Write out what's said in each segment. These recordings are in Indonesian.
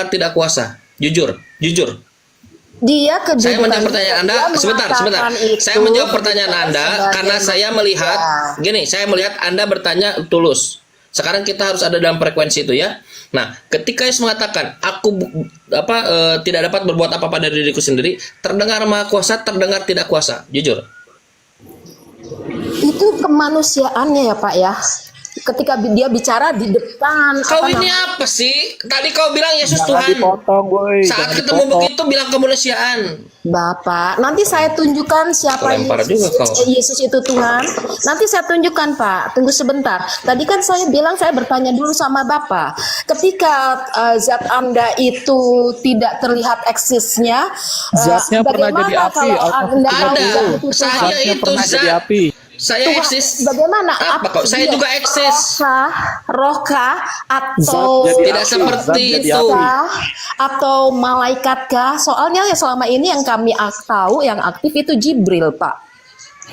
terdengar tidak kuasa. Jujur, jujur. Dia Saya menjawab pertanyaan Anda. dia Sebentar. mengatakan Saya itu menjawab pertanyaan Anda karena sebagai saya melihat gini, saya melihat Anda bertanya tulus. Sekarang kita harus ada dalam frekuensi itu ya. Nah, ketika Yesus mengatakan aku tidak dapat berbuat apa-apa dari diriku sendiri, terdengar maha kuasa, terdengar tidak kuasa. Jujur. itu kemanusiaannya ya Pak ya. Ketika dia bicara di depan Kau ini apa sih? Tadi kau bilang Yesus Jangan Tuhan. dipotong, woy. Saat Jangan ketemu dipotong. begitu bilang kemanusiaan. Bapak, nanti saya tunjukkan siapa Lempar juga kau. Yesus itu Tuhan. Nanti saya tunjukkan Pak. Tunggu sebentar. Tadi kan saya bilang saya bertanya dulu sama Bapak. Ketika zat Anda itu tidak terlihat eksisnya, Zatnya pernah bagaimana jadi api, kalau Anda tahu Ada. zat itu Saya Tuhan? Zatnya itu pernah jadi zat. api. Saya Tuhan, eksis. bagaimana? Apa kok? Saya juga eksis. Rohkah Zat atau jadi Tidak api. seperti Zat jadi itu. api. atau malaikatkah? Soalnya ya selama ini yang kami tahu yang aktif itu Jibril, Pak.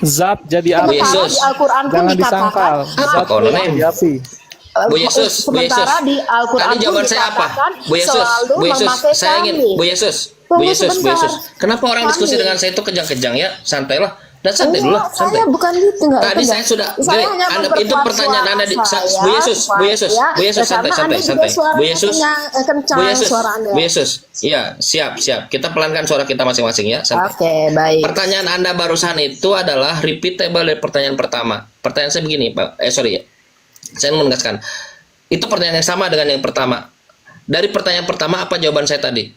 Zat jadi Bu api. Yesus. Sementara di Al-Quran pun Jangan dikatakan disangkal. Apa Zat kau, Nenek? jadi api. Bu Yesus, Bu Yesus. sementara di Al-Quran Tadi pun jawaban saya apa? dikatakan Bu Yesus, selalu Bu Yesus. memakai Saya ingin kami. Bu Yesus. Bu Tunggu Yesus, Bu sebentar. Yesus. Kenapa orang diskusi Kami. dengan saya itu kejang-kejang ya? Santailah. Dan santai dulu, Enggak, santai. saya bukan gitu, enggak. Tadi enggak. saya sudah, Saya hanya itu memperkuat pertanyaan suara Anda di, saya, Bu Yesus, Bu Yesus, supaya- Bu Yesus, ya, santai, karena santai, Anda juga santai. suaranya Bu Yesus, kencang Bu Yesus, suara Anda. Bu Yesus. Iya, siap, siap. Kita pelankan suara kita masing-masing ya. Santai. Oke, baik. Pertanyaan Anda barusan itu adalah repeatable dari pertanyaan pertama. Pertanyaan saya begini, Pak. Sorry ya. Saya menegaskan. Itu pertanyaan yang sama dengan yang pertama. Dari pertanyaan pertama apa jawaban saya tadi?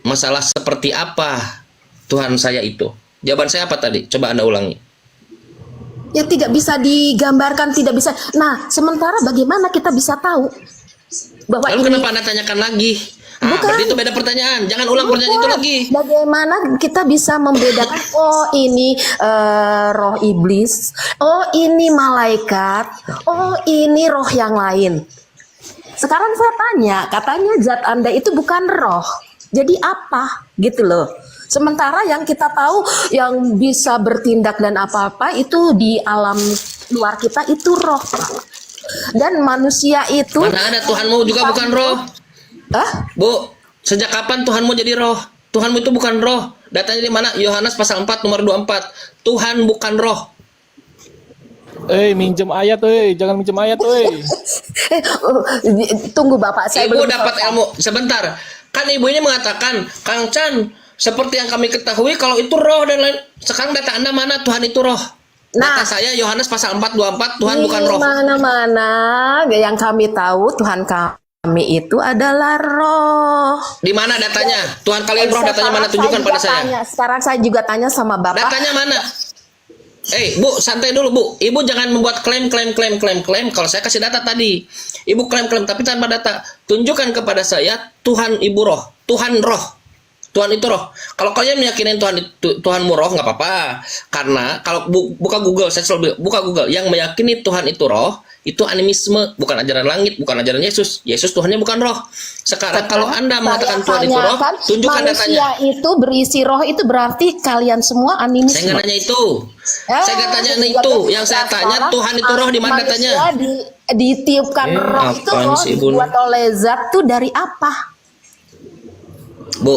Masalah seperti apa Tuhan saya itu? Jawaban saya apa tadi? Coba Anda ulangi. Ya tidak bisa digambarkan, tidak bisa. Nah, sementara bagaimana kita bisa tahu bahwa Lalu ini kenapa Anda tanyakan lagi? Bukan. Berarti itu beda pertanyaan. Jangan ulang pertanyaan itu lagi. Bagaimana kita bisa membedakan? Oh ini roh iblis, oh ini malaikat, oh ini roh yang lain. Sekarang saya tanya, katanya zat Anda itu bukan roh. Jadi apa? Gitu loh. Sementara yang kita tahu yang bisa bertindak dan apa-apa itu di alam luar kita itu roh, Pak. Dan manusia itu Mana ada Tuhanmu juga bukan roh. Hah? Bu, sejak kapan Tuhanmu jadi roh? Tuhanmu itu bukan roh. Datanya di mana? Yohanes pasal 4 nomor 24. Tuhan bukan roh. Minjem ayat, jangan minjem ayat, Tunggu Bapak, saya Ibu belum dapat selesai. ilmu. Sebentar. Kan ibu ini mengatakan, Kang Chan, seperti yang kami ketahui kalau itu roh dan lain. Sekarang data Anda mana Tuhan itu roh? Nah, Data saya Yohanes pasal 4 24 Tuhan bukan roh. Mana-mana yang kami tahu Tuhan kami itu adalah roh. Di mana datanya? Tuhan kalian roh datanya mana? Tunjukkan pada saya. Sekarang saya juga tanya sama Bapak. Datanya mana? Bu, santai dulu, Bu. Ibu jangan membuat klaim. Kalau saya kasih data tadi. Ibu klaim tapi tanpa data. Tunjukkan kepada saya Tuhan Ibu roh. Tuhan roh. Tuhan itu roh. Kalau kalian meyakini Tuhanmu roh nggak apa-apa. Karena kalau buka Google, saya selalu bilang, buka Google, yang meyakini Tuhan itu roh, itu animisme, bukan ajaran langit, bukan ajaran Yesus. Yesus Tuhannya bukan roh. Sekarang kalau Anda mengatakan Tuhan itu roh, tunjukkan datanya. Manusia itu berisi roh itu berarti kalian semua animisme. Saya nggak nanya itu. Saya nggak tanya itu. Yang saya tanya Tuhan itu roh di mana datanya? Ditiupkan roh itu apaan roh sih, Ibu? dibuat oleh zat tuh dari apa? Bu,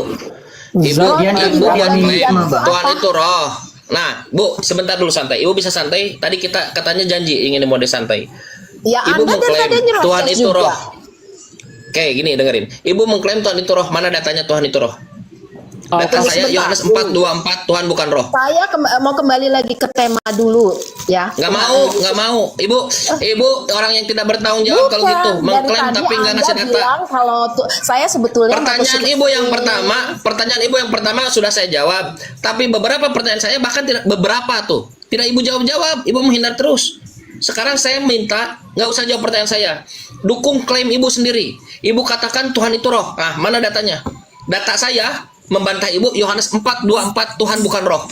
Ibu Dia buat animisme, klaim Mbak. Tuhan itu roh. Nah, Bu, sebentar dulu santai. Ibu bisa santai. Tadi kita katanya janji ingin mode santai. Ya Ibu Anda dan mengklaim tadi nyerocos Tuhan itu juga. roh. Oke, gini dengerin. Ibu mengklaim Tuhan itu roh. Mana datanya Tuhan itu roh? Data tunggu saya sebentar. Yohanes 4:24 Tuhan bukan roh. Saya mau kembali lagi ke tema dulu ya. Nggak mau. Ibu orang yang tidak bertanggung jawab kalau Bukan. gitu. Dari Mengklaim tadi tapi nggak Anda ngasih data. bilang kalau saya sebetulnya Pertanyaan ibu yang pertama sudah saya jawab. Tapi beberapa pertanyaan saya bahkan tidak beberapa tuh. Tidak ibu jawab. Ibu menghindar terus. Sekarang saya minta nggak usah jawab pertanyaan saya. Dukung klaim ibu sendiri. Ibu katakan Tuhan itu roh. Nah, mana datanya? Data saya membantah ibu Yohanes 4:24 Tuhan bukan roh.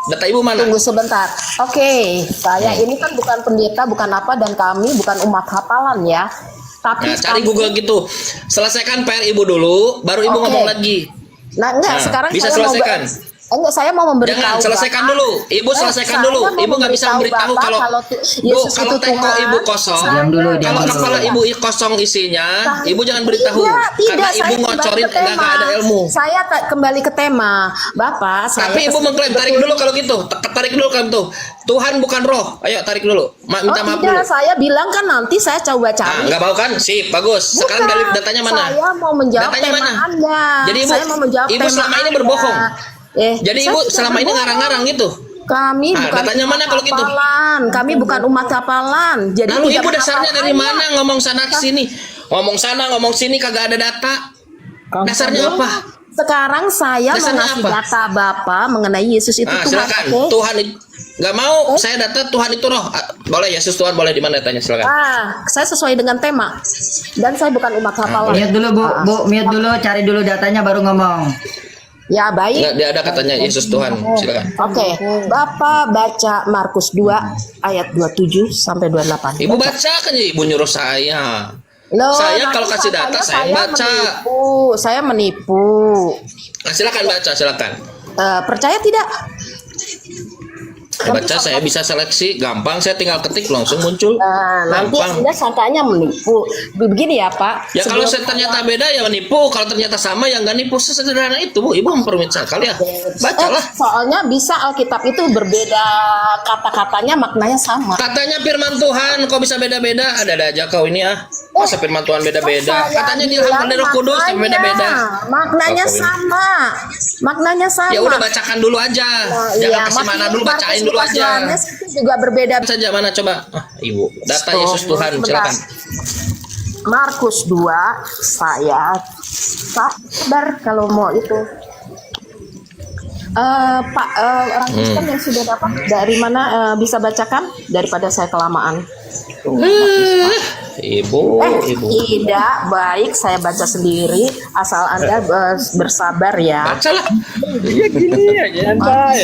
Data ibu mana? Tunggu sebentar. Oke, saya ini kan bukan pendeta, bukan apa, dan kami bukan umat hafalan ya. Tapi Nah, cari kami- Google gitu. Selesaikan PR ibu dulu, baru ibu Oke. ngomong lagi. Nah, enggak, Nah, sekarang bisa saya selesaikan. Enggak, saya mau memberitahu. Jangan, selesaikan Bapak. dulu. Ibu selesaikan Saya dulu. mau Ibu nggak bisa memberitahu Bapak kalau Bu, Yesus kalau itu teko Tuhan. ibu kosong, Diam dulu, diam kalau dulu. kepala ibu kosong isinya, ibu jangan beritahu. Tidak, Karena ibu saya ngocorin kembali ke nggak ada tema. ilmu. Saya kembali ke tema, Bapak. Tapi ibu mengklaim, tarik dulu kalau gitu. Tarik dulu kalau itu. Tuhan bukan roh. Ayo tarik dulu. Minta maaf dulu. tidak, saya bilang kan nanti saya coba Ah, cari. nggak mau kan? Sip, bagus. Sekarang Bukan, datanya mana? Saya mau menjawab Datanya tema mana? Anda. Jadi ibu, saya mau menjawab ibu tema selama ini Anda. berbohong. Jadi saya ibu tidak selama ini berbohong. ngarang-ngarang gitu. Kami Ah, bukan datanya mana kalau gitu? kapalan. Kami bukan umat kapalan. Jadi Lalu tidak ibu dasarnya dari menghafalkannya. mana ngomong sana ke sini? Ngomong sana, ngomong sini kagak ada data. Dasarnya apa? Sekarang saya mau Dasarnya ngasih apa? data Bapak mengenai Yesus itu Ah, Tuhan. silakan. oke? Tuhan nggak mau saya data Tuhan itu roh. Ah, boleh Yesus Tuhan boleh di mana datanya silakan. Saya sesuai dengan tema. Dan saya bukan umat kapalan. Mute dulu Bu, mute dulu, cari dulu datanya baru ngomong. Ya, baik. Nggak, dia ada katanya Yesus Tuhan. Silakan. Oke, Bapak baca Markus 2 ayat 27 sampai 28. Ibu baca kan ya, ibu nyuruh saya. Loh, Saya nanti kalau kasih data katanya saya baca. Saya menipu. Nah, silakan baca, silakan. Percaya tidak? Baca saya bisa seleksi, gampang saya tinggal ketik langsung muncul. Nanti Gampang. Anda sangkanya menipu. Begini ya Pak. Ya kalau sebelum ternyata beda ya menipu, kalau ternyata sama ya nggak nipu, sesederhana itu Bu. Ibu memperumit sekali ya. Bacalah. soalnya bisa Alkitab itu berbeda kata-katanya, maknanya sama. Katanya firman Tuhan kok bisa beda-beda? Ada aja kau ini ah. Masa firman Tuhan beda-beda? Saya Katanya bilang diilham dari Roh Kudus tapi beda-beda. Maknanya Oh, kau ini. sama. Maknanya sama. Ya udah bacakan dulu aja. Jangan kasih mana dulu, bacain dulu aja. Itu juga berbeda. Saja mana coba? Ah, Ibu, data Yesus Tuhan, Sebentar. silakan. Markus 2 saya sabar kalau mau itu. Pak orang Kristen yang sudah dapat dari mana bisa bacakan daripada saya kelamaan. Ibu, Ibu. Tidak baik saya baca sendiri asal Anda bersabar ya. Bacalah. Iya gini aja santai.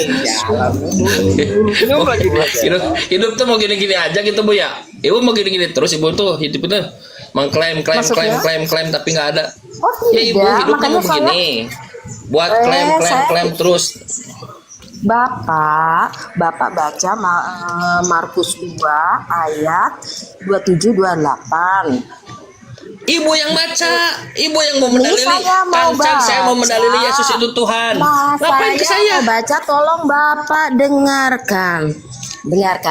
Hidup tuh mau gini-gini aja gitu Bu ya. Ibu mau gini-gini terus Ibu tuh hidup itu mengklaim Maksudnya? klaim tapi nggak ada. Oh Ya Ibu tidak, hidupnya mau makanya saya begini. Buat saya- klaim terus. Bapak baca Markus 2 ayat 27-28. Ibu yang baca, ibu yang mau mendalili. saya mau Kancang saya mau baca. mendalili Yesus itu Tuhan. Nah, Ngapain ke saya? mau baca, tolong Bapak dengarkan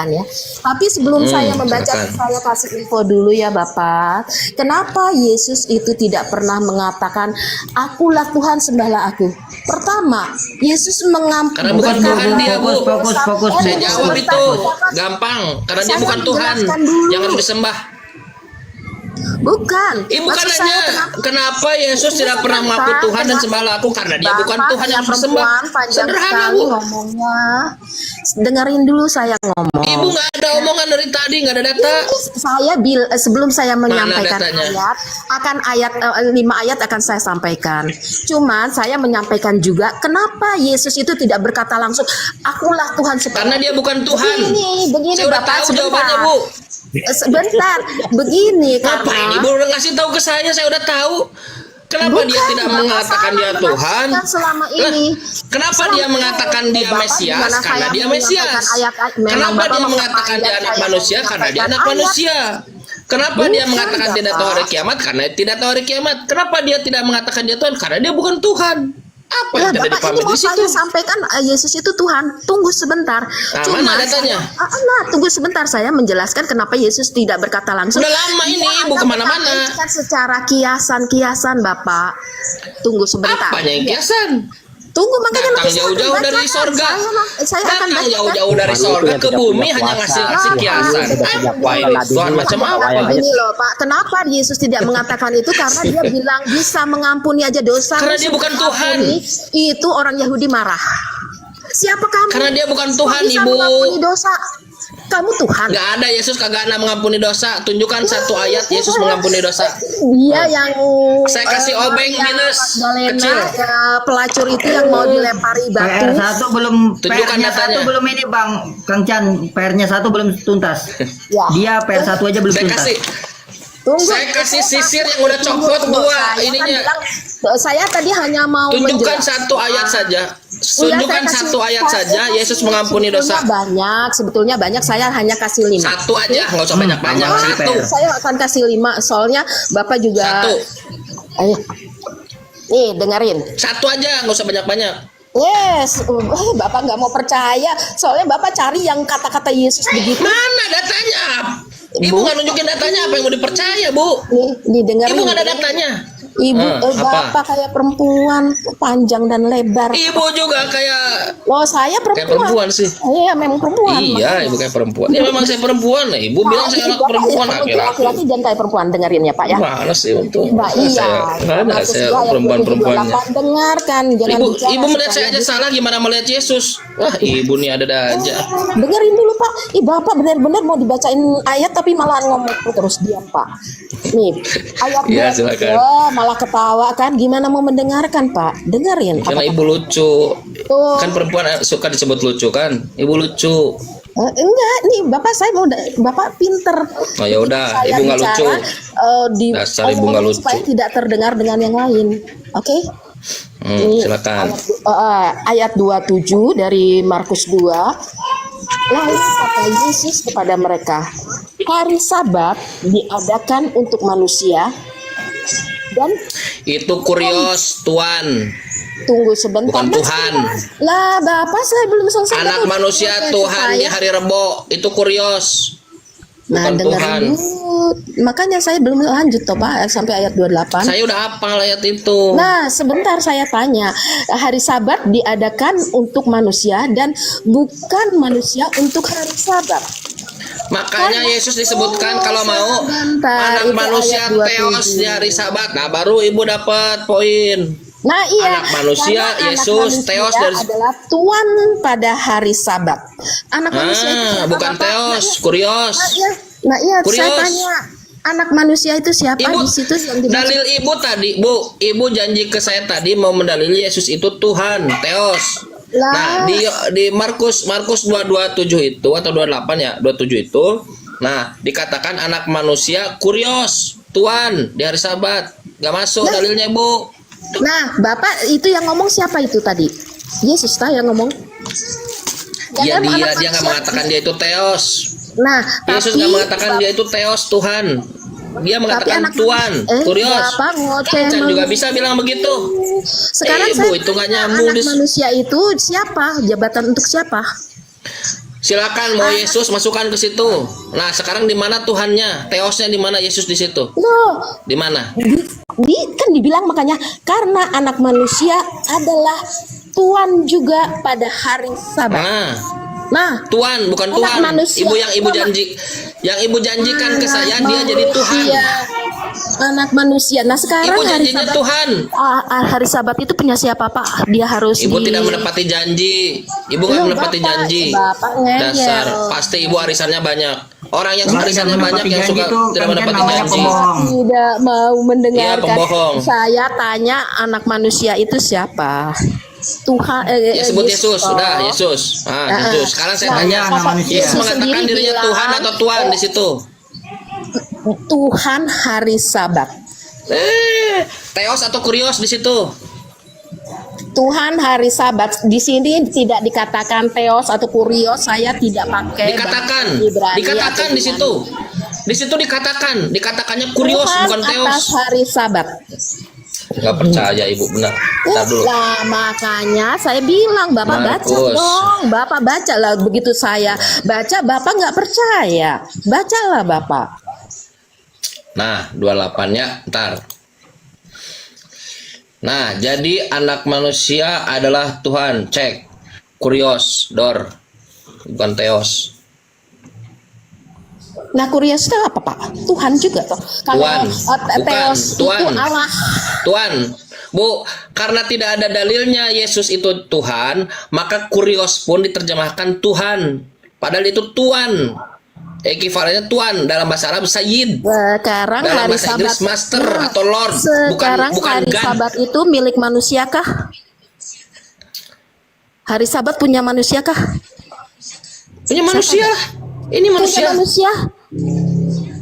ya. Tapi sebelum saya membaca, silakan. saya kasih info dulu ya Bapak. Kenapa Yesus itu tidak pernah mengatakan, akulah Tuhan, sembahlah aku. Pertama, Yesus mengampuni. Karena bukan Tuhan dia, Bu. Fokus. Saya jawab itu gampang. Karena dia Saya bukan Tuhan menjelaskan dulu. yang harus disembah. Bukan. Ibu kan Maksud saya, nanya, kenapa Yesus tidak pernah mengakui Tuhan dan sembahlah aku? Karena dia bukan Tuhan yang harus disembah. Panjang Sederhana, sekali Bu. ngomongnya. Dengerin dulu saya ngomong. Ibu nggak ada omongan dari tadi, nggak ada data. Saya sebelum saya menyampaikan datanya? ayat 5 ayat akan saya sampaikan. Cuman saya menyampaikan juga kenapa Yesus itu tidak berkata langsung akulah Tuhan Karena dia bukan Tuhan. Begini Saya udah Bapak, tahu sebentar. jawabannya, Bu. Sebentar, begini Ngapain Ibu udah ngasih tahu ke saya udah tahu. Kenapa dia Bukan, tidak Bapak mengatakan salah dia Tuhan? menafsirkan selama Lah, ini. kenapa Selama dia mengatakan dia Bapak, Mesias? gimana Karena saya dia menyampaikan Mesias. memang Kenapa Bapak dia mau mengatakan dia anak saya manusia? Karena dia anak menyampaikan manusia. Kenapa dia Bukan, mengatakan tidak tahu Bapak. hari kiamat? Karena tidak tahu hari kiamat. Kenapa dia tidak mengatakan dia Tuhan? Karena dia bukan Tuhan. Apa yang tidak Bapak, dipahami ini mau di situ? saya sampaikan Yesus itu Tuhan. Tunggu sebentar. mana datanya? Tunggu sebentar. Saya menjelaskan kenapa Yesus tidak berkata langsung. Udah lama ini, Dia Ibu hanya kemana-mana. menyampaikan secara kiasan-kiasan, Bapak. Tunggu sebentar. Apanya yang kiasan? Tunggu, makanya Datang nanti saya akan jauh-jauh dari bacakan. sorga. Saya akan Datang bacakan. jauh-jauh dari sorga ke bumi hanya ngasih kiasan. Apa ini? Tuhan macam apa? Ini loh Pak, kenapa Yesus tidak mengatakan itu? Karena dia bilang bisa mengampuni aja dosa. Karena dia bukan Tuhan. Itu orang Yahudi marah. Siapa kamu? Karena dia bukan Kok Tuhan, bisa Ibu. mengampuni dosa. Kamu Tuhan. Nggak ada Yesus kagak ada mengampuni dosa. Tunjukkan satu ayat Yesus mengampuni dosa. Dia yang Saya kasih obeng yang minus Magdalena, kecil. pelacur itu yang mau dilempari batu. PR1 belum, Tunjukkan PR-nya datanya. 1 belum ini Bang Kang Chan, PR-nya 1 belum tuntas. Ya. Dia PR1 aja belum Saya tuntas. kasih Tunggu. Saya kasih sisir yang udah copot Tunggu. dua Saya kan ininya. bilang, saya tadi hanya mau Tunjukkan menjelaskan. satu ayat saja. Iya, Tunjukkan saya kasih- satu ayat saya saja kasih Yesus mengampuni dosa. Sebetulnya banyak, saya hanya kasih 5. Satu aja, nggak usah banyak-banyak. Hmm, Satu. Saya akan kasih 5, soalnya Bapak juga. Satu. Ayo. Nih, dengerin. Satu aja, nggak usah banyak-banyak. Yes, Bapak nggak mau percaya, soalnya Bapak cari yang kata-kata Yesus begitu. Mana datanya? Ibu Bu. nggak nunjukin datanya, apa yang mau dipercaya, Bu? Nih dengerin. Ibu nggak ada datanya. Ibu, apa? Bapak kayak perempuan, panjang dan lebar. Ibu juga kayak Loh, saya kayak perempuan. perempuan sih. Iya, memang perempuan. Iya, ibu kayak perempuan. Ya memang saya perempuan. Nah, ibu bilang saya anak Bapak perempuan ya, untuk laki-laki. laki-laki jangan kayak perempuan, dengerin ya Pak ya. Mana sih untuk? Nah, iya. Mana Markus saya 2 ayat perempuan-perempuannya? 28, dengarkan, jangan Ibu, bicara ibu melihat saya supaya aja salah, gimana melihat Yesus? Wah, ibu nih ada aja. dengerin dulu Pak. Bapak benar-benar mau dibacain ayat tapi malah ngomong terus diam Pak. Nih, ayat Iya, 2 silakan. malah ketawa kan. Gimana mau mendengarkan Pak? Dengerin. Karena Apa- ibu lucu. Tuh. Kan perempuan suka disebut lucu kan? Ibu lucu. Enggak, nih Bapak saya mau Bapak pinter. Oh, ya udah, Saya ibu nggak bicara, lucu. Di Dasar ibu nggak lucu. supaya tidak terdengar dengan yang lain. Oke? Ini Silakan. ayat 27 dari Markus 2. Lalu kata Yesus kepada mereka, hari Sabat diadakan untuk manusia dan Itu kurios, Tuan. tunggu sebentar. Bukan Mas. Tuhan. Lah, Bapak saya belum selesai. Anak Bapak manusia udah Tuhan di saya. hari Rebo. Itu kurios. Nah, Bukan Tuhan. dengerin dulu. Makanya saya belum lanjut toh Pak sampai ayat 28. Saya udah hafal ayat itu. Nah, sebentar saya tanya. Hari Sabat diadakan untuk manusia dan bukan manusia untuk hari Sabat. Makanya Yesus disebutkan kalau mau Sebentar, anak itu manusia ayat 27. teos di hari Sabat. Nah, baru ibu dapat poin. Nah, iya. Anak manusia, Karena Yesus, anak Theos manusia dari- adalah Tuhan pada hari Sabat. Anak manusia itu siapa, Bukan Bapak? teos, kurios. Nah, iya, saya Kurios. tanya. Anak manusia itu siapa Ibu, di situ yang dimaksud? dalil ibu tadi, Bu. Ibu janji ke saya tadi mau mendalili Yesus itu Tuhan, teos. Lah. Nah, di Markus 2:27 itu atau 28 ya, 27 itu. Nah, dikatakan anak manusia kurios, Tuhan di hari Sabat. Gak masuk dalilnya, Bu. Nah, Bapak itu yang ngomong siapa itu tadi? Yesus tah yang ngomong. Ya Dalam anak dia nggak manusia. mengatakan dia itu teos. Nah, Yesus tapi nggak mengatakan dia itu teos Tuhan. Dia mengatakan anak- Tuhan, kurios. Bapak ngoceh Can juga meng- bisa bilang begitu. Sekarang Ibu, saya itu nggak tanya, nyambung anak di- manusia itu siapa? Jabatan untuk siapa? Silakan mau Yesus masukkan ke situ. Nah, sekarang di mana Tuhannya? Teosnya di mana? Yesus di situ. Loh, Di mana? kan dibilang makanya karena anak manusia adalah Tuhan juga pada hari Sabat. Nah, Tuhan bukan Anak Tuhan. manusia. Ibu yang ibu janjikan ke saya dia jadi Tuhan. Anak manusia. Nah, sekarang Ibu hari janjinya Sabat. Tuhan. Hari Sabat itu punya siapa Pak? Dia harus Ibu tidak menepati janji. Ibu nggak Loh, menepati Bapak- janji. Bapak ngeyel. Dasar. Pasti ibu arisannya banyak. Orang yang Kalau arisannya tidak banyak yang menepati suka janji itu tidak kan menepati namanya janji. pembohong. Tidak mau mendengarkan. Iya, pembohong. Saya tanya anak manusia itu siapa? Tuhan. Ya sebut Yesus, sudah Yesus. Yesus. Sekarang saya tanya, anak manusia. Yesus mengatakan dirinya Tuhan atau Tuhan di situ? Tuhan hari Sabat. Teos atau kurios di situ? Tuhan hari Sabat. Di sini tidak dikatakan teos atau kurios. Saya tidak pakai. Dikatakan, bahasa Ibrani dikatakan atau di situ. Di situ dikatakannya kurios Tuhan bukan atas teos. hari Sabat. Nggak percaya ibu, benar. Bentar dulu. Lah makanya saya bilang Bapak baca Markus. dong. Bapak baca lah, begitu saya baca Bapak nggak percaya. Bacalah Bapak. Nah, 28-nya ntar. Nah, jadi anak manusia adalah Tuhan. Cek. Kurios, dor. Bukan teos. Nah kurios itu apa Pak? Tuhan juga toh. Tuhan. Bukan, teos Tuhan. itu Allah. Tuhan, Bu, karena tidak ada dalilnya Yesus itu Tuhan, maka kurios pun diterjemahkan Tuhan. Padahal itu Tuhan. Ekivalennya Tuhan dalam bahasa Arab Sayyid. Sekarang Dalam hari bahasa Sabat. Inggris Master atau Lord, Sekarang bukan hari God. Sabat itu milik manusiakah? Hari Sabat punya manusiakah? Punya manusia. Ini Punya manusia. manusia.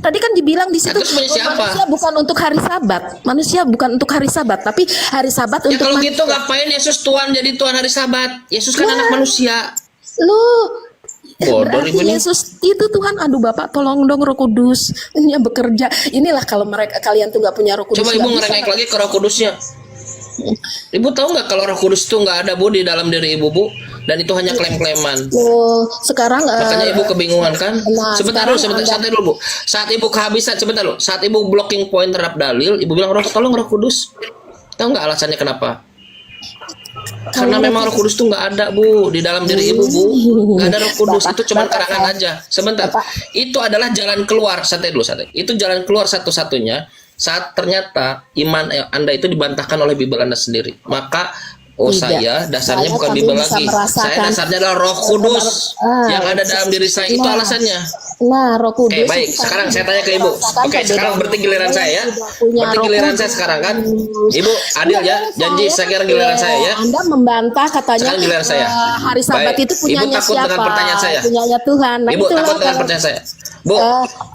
Tadi kan dibilang di situ terus punya siapa? manusia bukan untuk hari Sabat. Manusia bukan untuk hari Sabat, tapi hari Sabat Ya untuk kalau manusia. gitu ngapain Yesus Tuhan jadi Tuhan hari Sabat? Yesus kan anak manusia. Lu Bodoh berarti ibu nih. Yesus itu Tuhan. Aduh Bapak tolong dong Roh Kudus ini yang bekerja. Inilah kalau kalian tuh nggak punya Roh Kudus. Coba ibu nggak bisa. ngerengek lagi ke Roh Kudusnya. Ibu tahu nggak kalau Roh Kudus itu nggak ada bu di dalam diri ibu bu, dan itu hanya klaim-klaiman. Oh, sekarang Makanya ibu kebingungan kan? Nah, Sebentar sekarang dulu, santai dulu bu. Saat ibu kehabisan, sebentar dulu. Saat ibu blocking point terhadap dalil, ibu bilang tolong Roh Kudus. Tahu nggak alasannya kenapa? Karena memang Roh Kudus itu nggak ada bu di dalam diri ibu bu, nggak ada Roh Kudus. Itu cuma karangan aja. Sebentar, itu adalah jalan keluar. Santai dulu, santai. Itu jalan keluar satu-satunya saat ternyata iman Anda itu dibantahkan oleh Bible Anda sendiri. Maka Tidak. saya dasarnya Saya bukan tapi Bible bisa lagi. merasakan. Saya dasarnya adalah Roh Kudus yang ada dalam diri saya. Itu Nah. alasannya. Nah, Roh Kudus. Oke, baik. itu Sekarang tadi saya tanya ke Ibu. merasakan Oke, sekarang perbedaan berarti giliran orang saya ya. yang sudah punya Berarti Roh giliran Kudus. saya sekarang kan. Ibu, adil ya. Janji sekarang giliran saya ya. Anda membantah katanya Sekarang giliran saya. hari Sabat Baik. itu punyanya Ibu takut siapa? dengan pertanyaan saya. Punyanya Tuhan. Nah, Ibu itulah takut dengan kalau- pertanyaan saya. Bu, saya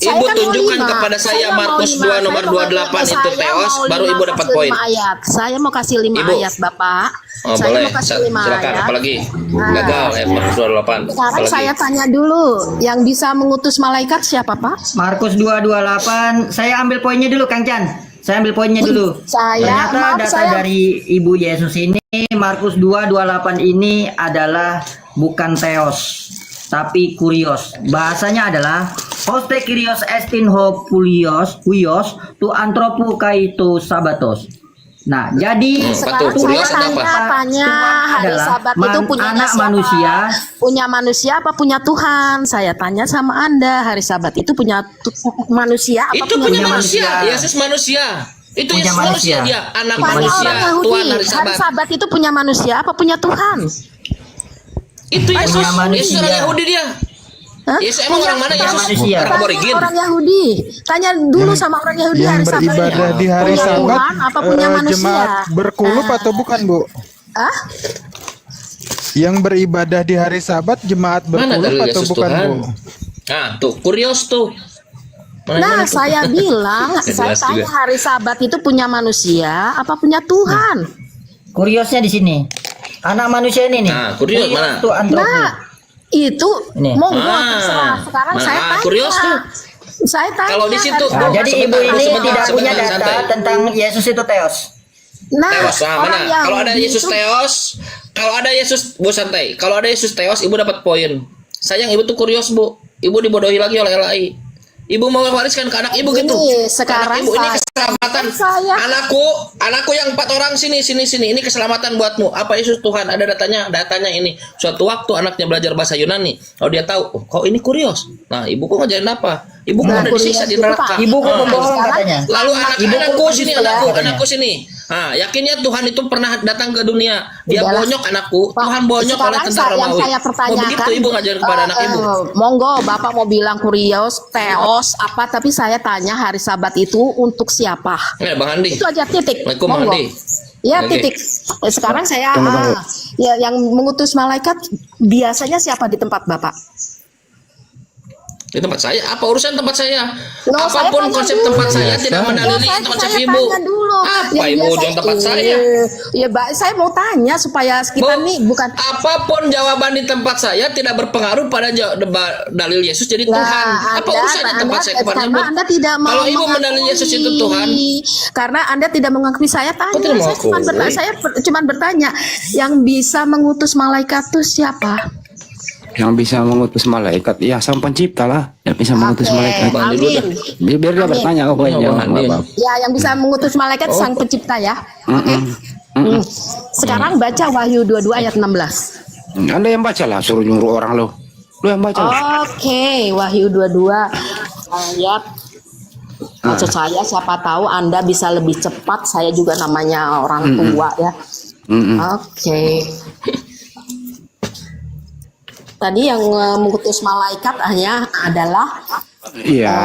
Ibu kan mau tunjukkan 5. kepada saya mau Markus 5. 2 nomor Saya mau 28 itu saya teos, mau baru 5 Ibu dapat kasih poin. 5 ayat. Saya mau kasih 5 Ibu. ayat, Bapak. Oh, saya boleh. mau kasih 5 Silakan, ayat. apalagi? Nah. Gagal ya Markus 28. Sekarang Apalagi? saya tanya dulu, yang bisa mengutus malaikat siapa, Pak? Markus 2:28. Saya ambil poinnya dulu, Kang Chan. Saya ambil poinnya dulu. Saya- Ternyata maaf, data saya- dari Ibu Yesus ini, Markus 2:28 ini adalah bukan theos, tapi kurios. Bahasanya adalah hoste kyrios estin ho pulios, huios, tu antropu kaito sabatos. Nah, jadi Sekarang Sekarang Kurios saya atau apa? tanya hari adalah Sabat itu punya anak manusia. Punya manusia apa punya Tuhan? Saya tanya sama Anda, hari Sabat itu punya manusia apa Itu punya punya Tuhan? manusia. manusia. Yesus manusia. Itu Punya Yesus manusia. manusia. Dia anak Punya Tanya manusia. orang Yahudi, Tuhan hari hari Sabat. Sabat itu punya manusia apa punya Tuhan? Itu Yesus. Punya manusia. Yesus orang Yahudi dia. Hah? Yesus emang orang mana punya Yesus? manusia. Orang Tanya aborigin. orang Yahudi. Tanya dulu sama orang Yahudi Yang hari Sabat. beribadah di hari punya Sabat, Tuhan apa punya manusia? jemaat berkulub atau bukan, Bu? Hah? Yang beribadah di hari Sabat jemaat Mana berkulub dalil atau Yesus bukan, Tuhan? Bu? Nah, tuh kurios tuh. Mana Nah, tuh? saya bilang, Nggak saya jelas tanya juga. hari Sabat itu punya manusia apa punya Tuhan? kuriosnya di sini. Anak manusia ini nih. Nah, kurios mana? Tu antropu. Nah, itu Ini. monggo Ah. terserah. Sekarang Nah, saya tanya. kurios tuh. Saya tanya. Kalau di situ- Nah, jadi Sebentar, ibu ini sebentar, tidak punya sebentar, data santai. tentang Yesus itu teos. Nah, Teos, nah, orang mana? Kalau ada Yahudi Yesus itu- teos, kalau ada Yesus, Bu santai. Kalau ada Yesus teos, Ibu dapat poin. Sayang Ibu tuh kurios, Bu. Ibu dibodohi lagi oleh LAI. Ibu mau wariskan ke anak Ibu gitu. Ini, Ke sekarang anak Ibu ini saya- keselamatan. saya- Anakku yang 4 orang sini. Ini keselamatan buatmu. Apa Yesus Tuhan? Ada datanya ini. Suatu waktu anaknya belajar bahasa Yunani. Kalau dia tahu, oh, kok ini kurios. Nah, Ibu kok ngajarin apa? Ibu kok Nah, ada disiksa kurios di itu, neraka. Pak. Ibu kok Ah. membohong sekarang- katanya. Lalu anakku sini, katanya. anakku sini. Nah, yakinnya Tuhan itu pernah datang ke dunia. Dia Udahlah. bonyok anakku. Pak, Tuhan bonyok oleh sekarang tentara yang Romawi. saya pertanyakan, Oh, begitu Ibu ngajarin kepada anak Ibu. Monggo, Bapak mau bilang kurios, teos, apa? Tapi saya tanya hari Sabat itu untuk siapa? Ya, Bang Andi. Itu aja titik. Assalamualaikum, Bang Monggo. Andi. Ya Oke. titik. Sekarang saya ya yang mengutus malaikat biasanya siapa di tempat Bapak? Di tempat saya, apa urusan tempat saya? Loh, saya Apapun tanya konsep dulu. tempat saya tidak Biasa. mendalili saya konsep tanya Ibu. dulu. Apa Yang Ibu biasa- ujung tempat saya? Ya, Mbak, saya mau tanya supaya kita Bu, nih bukan. apapun jawaban di tempat saya tidak berpengaruh pada dalil Yesus jadi Lah, Tuhan. Apa urusannya tempat saya kepada karena Ibu? Anda tidak mau Kalau Ibu mengakui. mendalil Yesus itu Tuhan, Karena Anda tidak mengakui, saya tanya. Kok tidak Saya cuma mengakui? cuma bertanya, yang bisa mengutus malaikat itu siapa? Yang bisa mengutus malaikat, ya sang pencipta lah. Yang bisa mengutus Oke, malaikat. Bang Andi dulu dah. Amin. Biar dia Amin. bertanya apa Oh, yang Bang Andi. Ya, yang bisa mengutus malaikat sang pencipta ya. Oke. Sekarang baca Wahyu 22 ayat 16. Anda yang baca lah, suruh nyuruh orang lo. Lo yang baca lah. Oke, Wahyu 22 ayat. Maksud saya siapa tahu Anda bisa lebih cepat, saya juga namanya orang tua ya. Oke. Tadi yang mengutus malaikat hanya adalah Iya.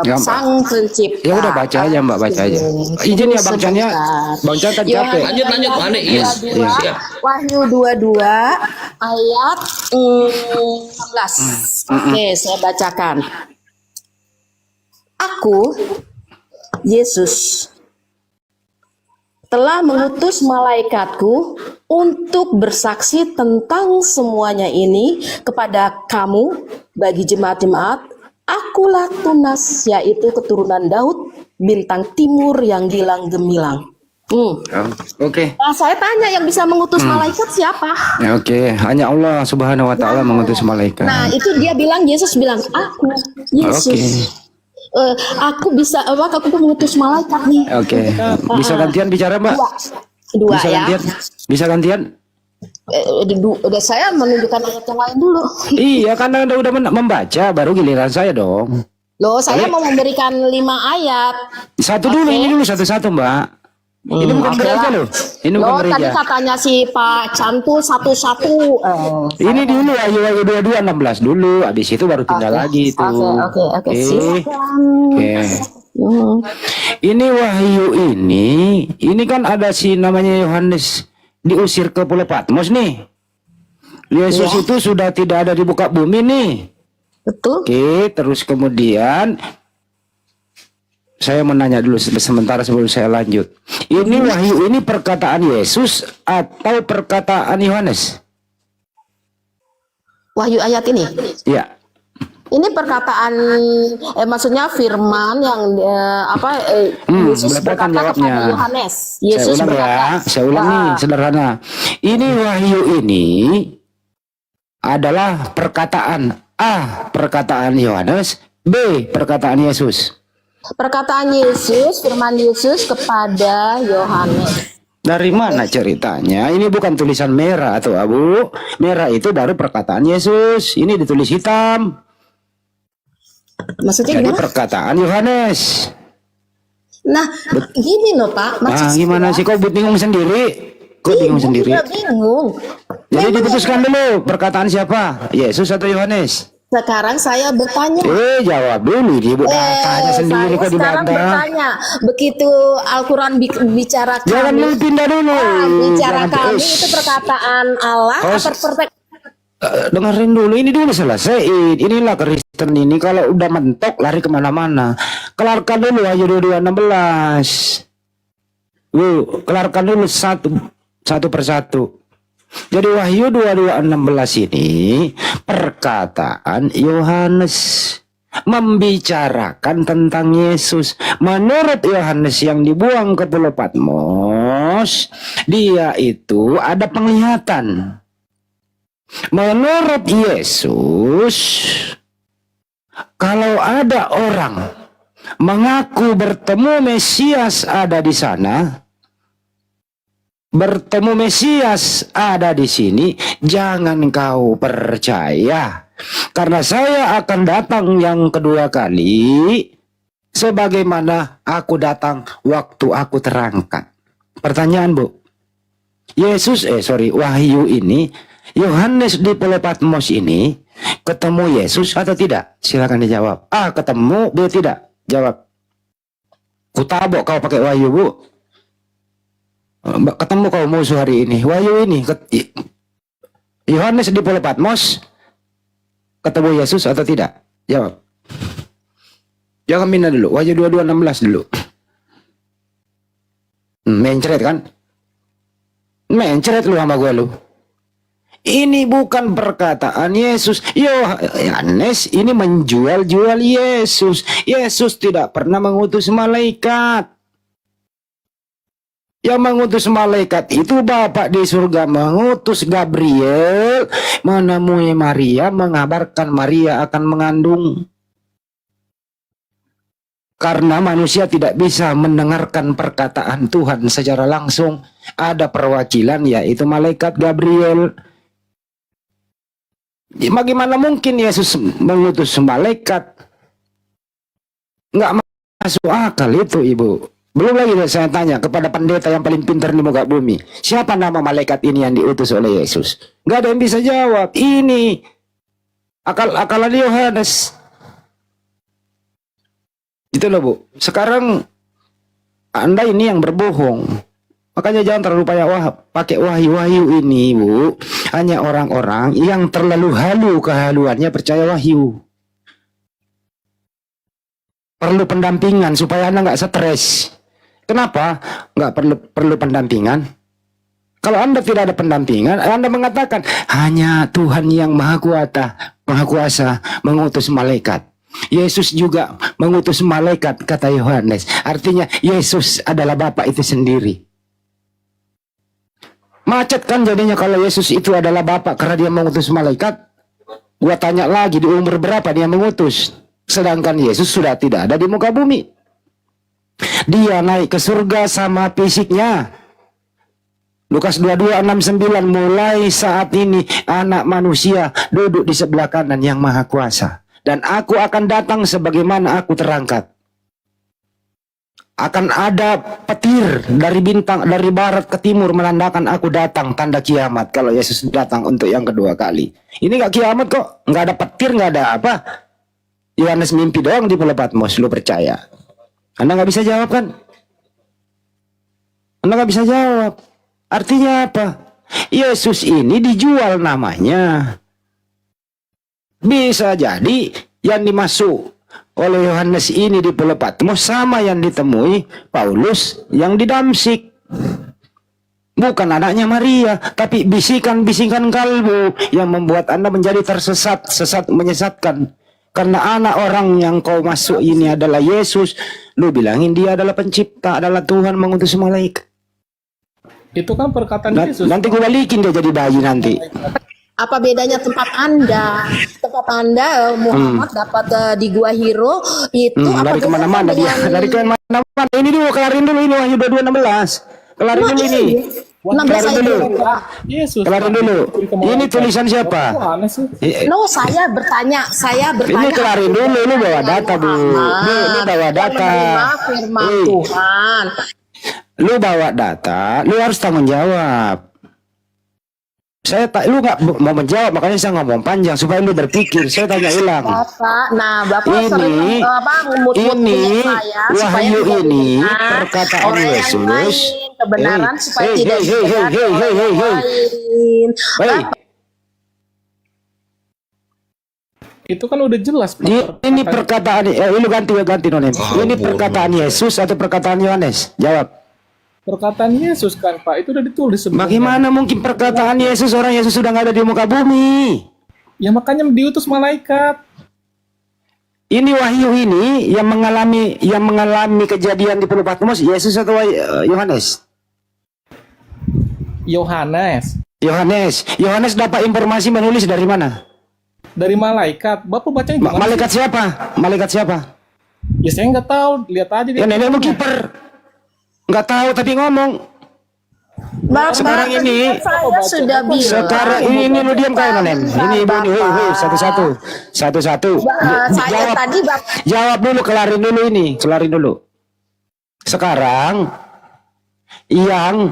Ya, Mbak. sang pencipta. Ya udah baca aja, Mbak, baca aja. Izin ya Bang Chan ya. Bang Chan tadi capek. Lanjut, Bang Andi. Yes, Iya. siap. Wahyu 22 ayat 16. Oke, saya bacakan. Aku, Yesus, telah mengutus malaikatku untuk bersaksi tentang semuanya ini kepada kamu bagi jemaat-jemaat. Akulah Tunas, yaitu keturunan Daud, bintang timur yang gilang gemilang. Oke. Nah, saya tanya yang bisa mengutus malaikat siapa? Ya, oke, hanya Allah Subhanahu wa taala mengutus malaikat. Nah, itu dia bilang, Yesus bilang, aku, Yesus. Oke. Aku bisa, aku mengutus malaikat nih. Oke. Bisa gantian bicara, Mbak? Dua Bisa ya. gantian? Bisa gantian? Udah saya menunjukkan ayat yang lain dulu. Iya, karena Anda udah membaca, baru giliran saya dong. Loh, saya mau memberikan 5 ayat. Satu dulu, ini dulu satu-satu, Mbak. Ini bukan Oke gereja lah. loh. Ini bukan Loh, tadi gereja. katanya si Pak Cantu satu-satu. Ini dulu Ayu 22:16 dulu, habis itu baru pindah lagi itu. Oke. Silakan. Oke. Hmm. Ini Wahyu ini kan ada si namanya Yohanes diusir ke Pulau Patmos nih. Yesus Iya. itu sudah tidak ada di muka bumi nih. Betul. Oke, terus kemudian saya menanya dulu sementara sebelum saya lanjut. Ini Wahyu ini perkataan Yesus atau perkataan Yohanes? Wahyu ayat ini. Ya. Ini perkataan, maksudnya firman yang Yesus belepotan berkata jawabnya. kepada Yohanes. Yesus Saya ulang berkata, ya, saya ulang nih, sederhana. Ini Wahyu ini adalah perkataan A, perkataan Yohanes, B, perkataan Yesus. perkataan Yesus, firman Yesus kepada Yohanes. Dari mana ceritanya? Ini bukan tulisan merah atau abu. Merah itu baru perkataan Yesus. Ini ditulis hitam. Maksudnya Jadi gimana? perkataan Yohanes. Nah, gini loh Pak. Ah, gimana sih? Kok bingung sendiri? Kok bingung sendiri? Juga bingung. Jadi Memang diputuskan dulu perkataan siapa? Yesus atau Yohanes? sekarang saya bertanya. Jawab dulu. Ibu tanya sendiri Saya kok sekarang dibantah. bertanya. Begitu Al-Quran bicara Jangan kami, pindah dulu. bicara Jangan- kami Ush. itu perkataan Allah Oh, atau Dengerin dulu, ini dulu selesaiin. Inilah Kristen ini kalau udah mentok lari kemana-mana. Kelarkan dulu Wahyu 22:16. Kelarkan dulu satu persatu. Jadi Wahyu 22:16 ini perkataan Yohanes membicarakan tentang Yesus. Menurut Yohanes yang dibuang ke Pulau Patmos, dia itu ada penglihatan. Menurut Yesus, kalau ada orang mengaku bertemu Mesias ada di sana, bertemu Mesias ada di sini, jangan kau percaya. Karena saya akan datang yang kedua kali, sebagaimana aku datang waktu aku terangkat. Pertanyaan Bu, Wahyu ini, Yohanes di Pulau Patmos ini ketemu Yesus atau tidak? Silakan dijawab. A, ketemu. B, tidak. Jawab. Kutabok kau pakai Wahyu Bu. Ketemu kau musuh hari ini. Wahyu ini. Yohanes di Pulau Patmos ketemu Yesus atau tidak? Jawab. Jangan pindah dulu. Wahyu 22:16 dulu. Mencret kan? Mencret lu sama gue lu. Ini bukan perkataan Yesus. Yohanes ini menjual-jual Yesus. Yesus tidak pernah mengutus malaikat. Yang mengutus malaikat itu Bapa di surga mengutus Gabriel menemui Maria, mengabarkan Maria akan mengandung. Karena manusia tidak bisa mendengarkan perkataan Tuhan secara langsung, ada perwakilan yaitu malaikat Gabriel. Bagaimana mungkin Yesus mengutus malaikat? Nggak masuk akal itu Ibu. Belum lagi saya tanya kepada pendeta yang paling pintar di muka bumi. Siapa nama malaikat ini yang diutus oleh Yesus? Nggak ada yang bisa jawab. Ini akal-akalan Yohanes. Itu loh Bu. Sekarang Anda ini yang berbohong. Makanya jangan terlalu pakai wahyu-wahyu ini Bu. Hanya orang-orang yang terlalu halu kehaluannya percaya wahyu. perlu pendampingan supaya Anda nggak stres. Kenapa nggak perlu pendampingan? Kalau Anda tidak ada pendampingan, Anda mengatakan hanya Tuhan yang maha kuasa mengutus malaikat. Yesus juga mengutus malaikat, kata Yohanes. Artinya Yesus adalah Bapa itu sendiri. Macet kan jadinya kalau Yesus itu adalah Bapa karena dia mengutus malaikat. Gua tanya lagi, di umur berapa dia mengutus? Sedangkan Yesus sudah tidak ada di muka bumi. Dia naik ke surga sama fisiknya. Lukas 22:6-9, mulai saat ini anak manusia duduk di sebelah kanan yang maha kuasa. Dan aku akan datang sebagaimana aku terangkat. Akan ada petir dari bintang dari barat ke timur menandakan aku datang, tanda kiamat kalau Yesus datang untuk yang kedua kali. Ini nggak kiamat kok, nggak ada petir, nggak ada apa. Yohanes mimpi doang di Pulau Patmos, lu percaya? Anda nggak bisa jawab kan? Anda nggak bisa jawab. Artinya apa? Yesus ini dijual namanya. Bisa jadi yang dimasuk oleh Yohanes ini di Pulau Patmos sama yang ditemui Paulus yang di Damsik. Bukan anaknya Maria, tapi bisikan-bisikan kalbu yang membuat Anda menjadi tersesat, menyesatkan. Karena anak orang yang kau masuk ini adalah Yesus, lu bilangin dia adalah pencipta, adalah Tuhan mengutus malaikat. Itu kan perkataan Yesus. Nanti gue balikin dia jadi bayi nanti. Apa bedanya tempat Anda? Tempat Anda Muhammad dapat di Gua Hiro itu apa Dari kemana-mana dia, dari kemana-mana. Ini dulu, kelarin dulu ini Wahyu 22:16. Kelarin dulu ini. 16 Kelarin dulu. Yesus. Kelarin dulu. Ini tulisan siapa? No, saya bertanya. Ini kelarin dulu, lu bawa data, Bu. Lu bawa data. Firman Hei. Tuhan. Lu bawa data, lu harus tanggung jawab. Lu nggak mau menjawab, makanya saya ngomong panjang supaya lu berpikir. Saya tanya ulang. Bapak, Bapak Ini, sering ini Wahyu ini mendengar perkataan orang yang Yesus. lain, kebenaran supaya Hey, tidak hey, hey, dibedakan hey, hey, oleh hey, yang hey. lain. Hei, Itu kan udah jelas. ini perkataan, lu ganti nonem. Ini perkataan Yesus atau perkataan Yohanes? Jawab. Perkataan Yesus kan Pak, itu udah ditulis sebelumnya. Bagaimana mungkin perkataan Yesus, orang Yesus sudah nggak ada di muka bumi? Ya makanya diutus malaikat. Ini Wahyu ini yang mengalami kejadian di Pulau Patmos, Yesus atau Yohanes? Yohanes dapat informasi menulis dari mana? Dari malaikat. Bapak bacanya gimana? Malaikat siapa? Malaikat siapa? Ya saya nggak tahu, lihat aja Ya nenekmu kiper. Nggak tahu tapi ngomong. Bapak, Sekarang ini saya sudah bilang. Sekarang ini lu diam kayak nonem. Ini ibu ini, satu-satu. Saya tadi Bapak. Jawab dulu, kelarin dulu. Sekarang yang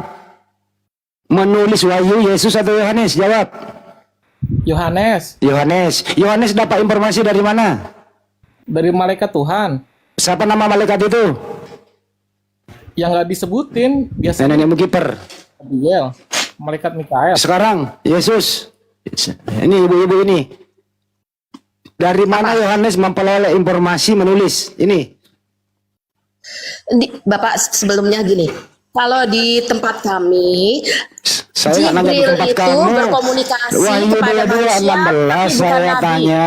menulis Wahyu Yesus atau Yohanes? Jawab. Yohanes dapat informasi dari mana? Dari malaikat Tuhan. Siapa nama malaikat itu? Yang nggak disebutin biasanya Nenekmu kiper. Gabriel, malaikat Mikael. Sekarang Yesus. Ini ibu-ibu ini. Dari mana Yohanes memperoleh informasi menulis ini? Bapak sebelumnya gini. Kalau di tempat kami, Saya nggak nanya di tempat Jibril itu kamu. berkomunikasi Wahyu kepada 22:16 manusia, saya bukan nabi. tanya.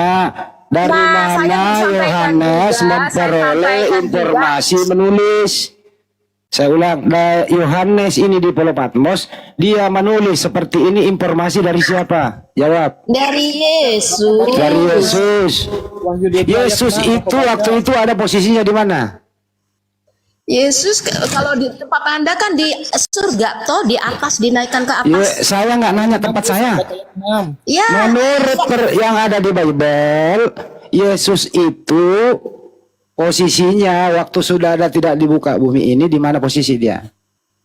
Dari Nah, saya mana sampaikan Yohanes juga, memperoleh saya sampaikan informasi menulis? Saya ulang, Yohanes ini di Pulau Patmos, dia menulis seperti ini, informasi dari siapa? Jawab. Dari Yesus. Dari Yesus. Wahyu 22 Yesus ayat 6, itu Bapak waktu baca. itu ada posisinya di mana? Yesus kalau di tempat Anda kan di surga, toh di atas, dinaikkan ke Ya, atas. saya nggak nanya tempat saya. Baca ayat 6. Ya. Menurut yang ada di Bible, Yesus itu posisinya waktu sudah ada tidak dibuka bumi ini, di mana posisi dia?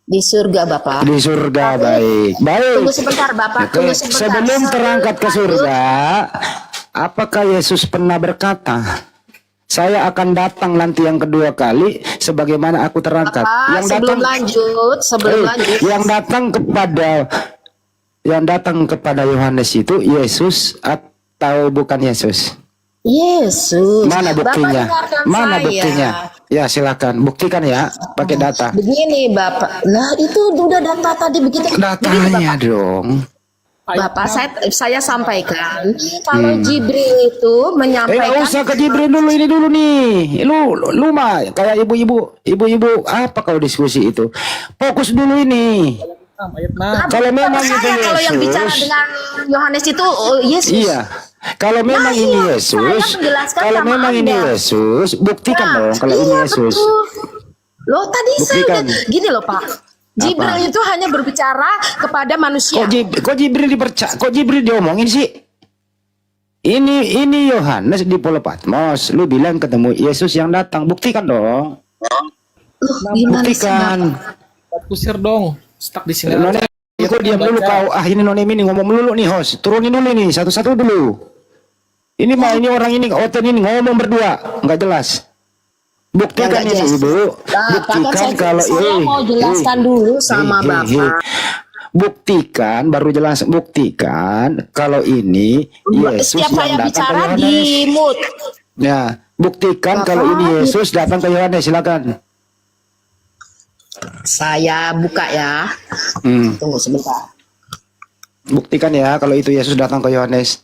Di surga, Bapak. Di surga. Baik. Tunggu sebentar, Bapak. Oke, Tunggu sebentar. sebelum terangkat ke surga, apakah Yesus pernah berkata, saya akan datang nanti yang kedua kali sebagaimana aku terangkat? Bapak, sebelum lanjut, yang datang kepada Yohanes itu Yesus atau bukan Yesus? Yesus. Mana Bapak buktinya? dengarkan Mana saya. buktinya? Ya silakan, buktikan ya, pakai data. Begini Bapak. Nah itu udah data tadi begitu. Begini Datanya Bapak. dong. Bapak saya sampaikan kalau Jibril itu Nggak menyampaikan usah ke Jibril dulu, ini dulu nih. Lu mah kayak ibu-ibu apa kau diskusi itu? Fokus dulu ini. Kalau memang itu saya kalau yang bicara Yesus, dengan Yohanes itu Yesus. iya. Kalau memang Nah, ini iya, Yesus, saya menjelaskan kalau sama memang ini Anda. Yesus, buktikan Nah, dong kalau ini iya, Yesus. betul. Loh tadi saya Buktikan. udah gini loh Pak. Jibril itu hanya berbicara kepada manusia. Kok Jibril dipercaya? Kok Jibril diomongin sih? Ini Yohanes di Pulau Patmos. Lu bilang ketemu Yesus yang datang. Buktikan dong. Loh, gimana sih Buktikan. Bapak? Kusir dong, stuck di sini. None, kok diam dulu kau. Ini None ini ngomong melulu nih host. Turunin dulu nih satu-satu dulu. Ini mah ini orang ini Oten ini ngomong berdua, nggak jelas. Buktikan Nggak ini jelas. Ibu. Nah, Buktikan kalau saya mau jelaskan dulu sama Bapak. Buktikan, baru jelas buktikan kalau ini Yesus Setiap saya yang datang ke bicara Yohanes. di mute. Ya, buktikan Bapak, kalau ini Yesus datang ke Yohanes, silakan. Saya buka ya. Hmm, Tunggu sebentar. buktikan ya kalau itu Yesus datang ke Yohanes.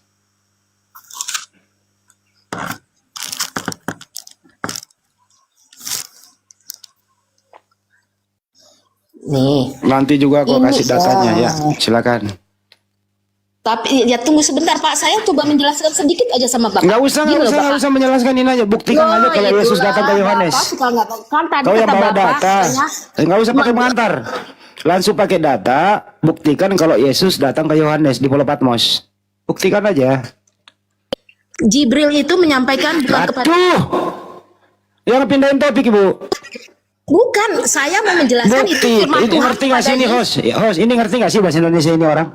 Nih. Nanti juga kau Ini, kasih datanya ya, silakan. Tapi ya tunggu sebentar Pak. Saya coba menjelaskan sedikit aja sama Bapak. Nggak usah, Gini loh, Bapak. nggak usah menjelaskan ini aja. Buktikan Loh, aja kalau Yesus itulah, datang ke Yohanes. Bapak suka nggak tahu. Kan tadi Kau yang kata bawa Bapak, data, nggak usah pakai mengantar. Langsung pakai data, buktikan kalau Yesus datang ke Yohanes di Pulau Patmos. Buktikan aja. Jibril itu menyampaikan bukan kepada Aduh, yang pindahin topik Ibu. bukan, saya mau menjelaskan itu Bukti, firman ini Tuhan ngerti nggak sih ini kepada host? Host, ini ngerti nggak sih bahasa Indonesia ini orang?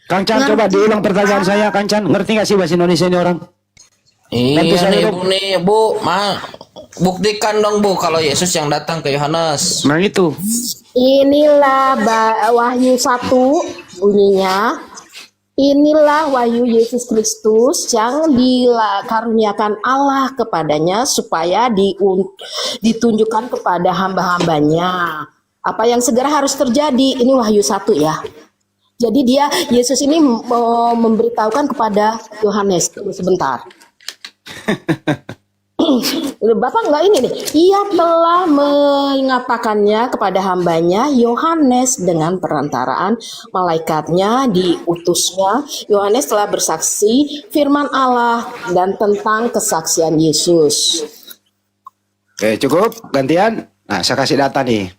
Kang Chan, Ngerti. coba diulang pertanyaan saya, Kang Chan, ngerti nggak sih bahasa Indonesia ini orang? Nanti Iya saya nih dong. Bu nih Bu, buktikan dong Bu kalau Yesus yang datang ke Yohanes. Nah itu. Inilah Wahyu 1 bunyinya. Inilah wahyu Yesus Kristus yang dikaruniakan Allah kepadanya supaya ditunjukkan kepada hamba-hambanya. Apa yang segera harus terjadi. Ini Wahyu 1 ya. Jadi Yesus ini memberitahukan kepada Yohanes. Tunggu sebentar. Bapak enggak ini nih. Ia telah mengatakannya kepada hambanya Yohanes dengan perantaraan malaikatnya diutusnya. Yohanes telah bersaksi firman Allah dan tentang kesaksian Yesus. Oke, cukup. Gantian. Nah, saya kasih data nih.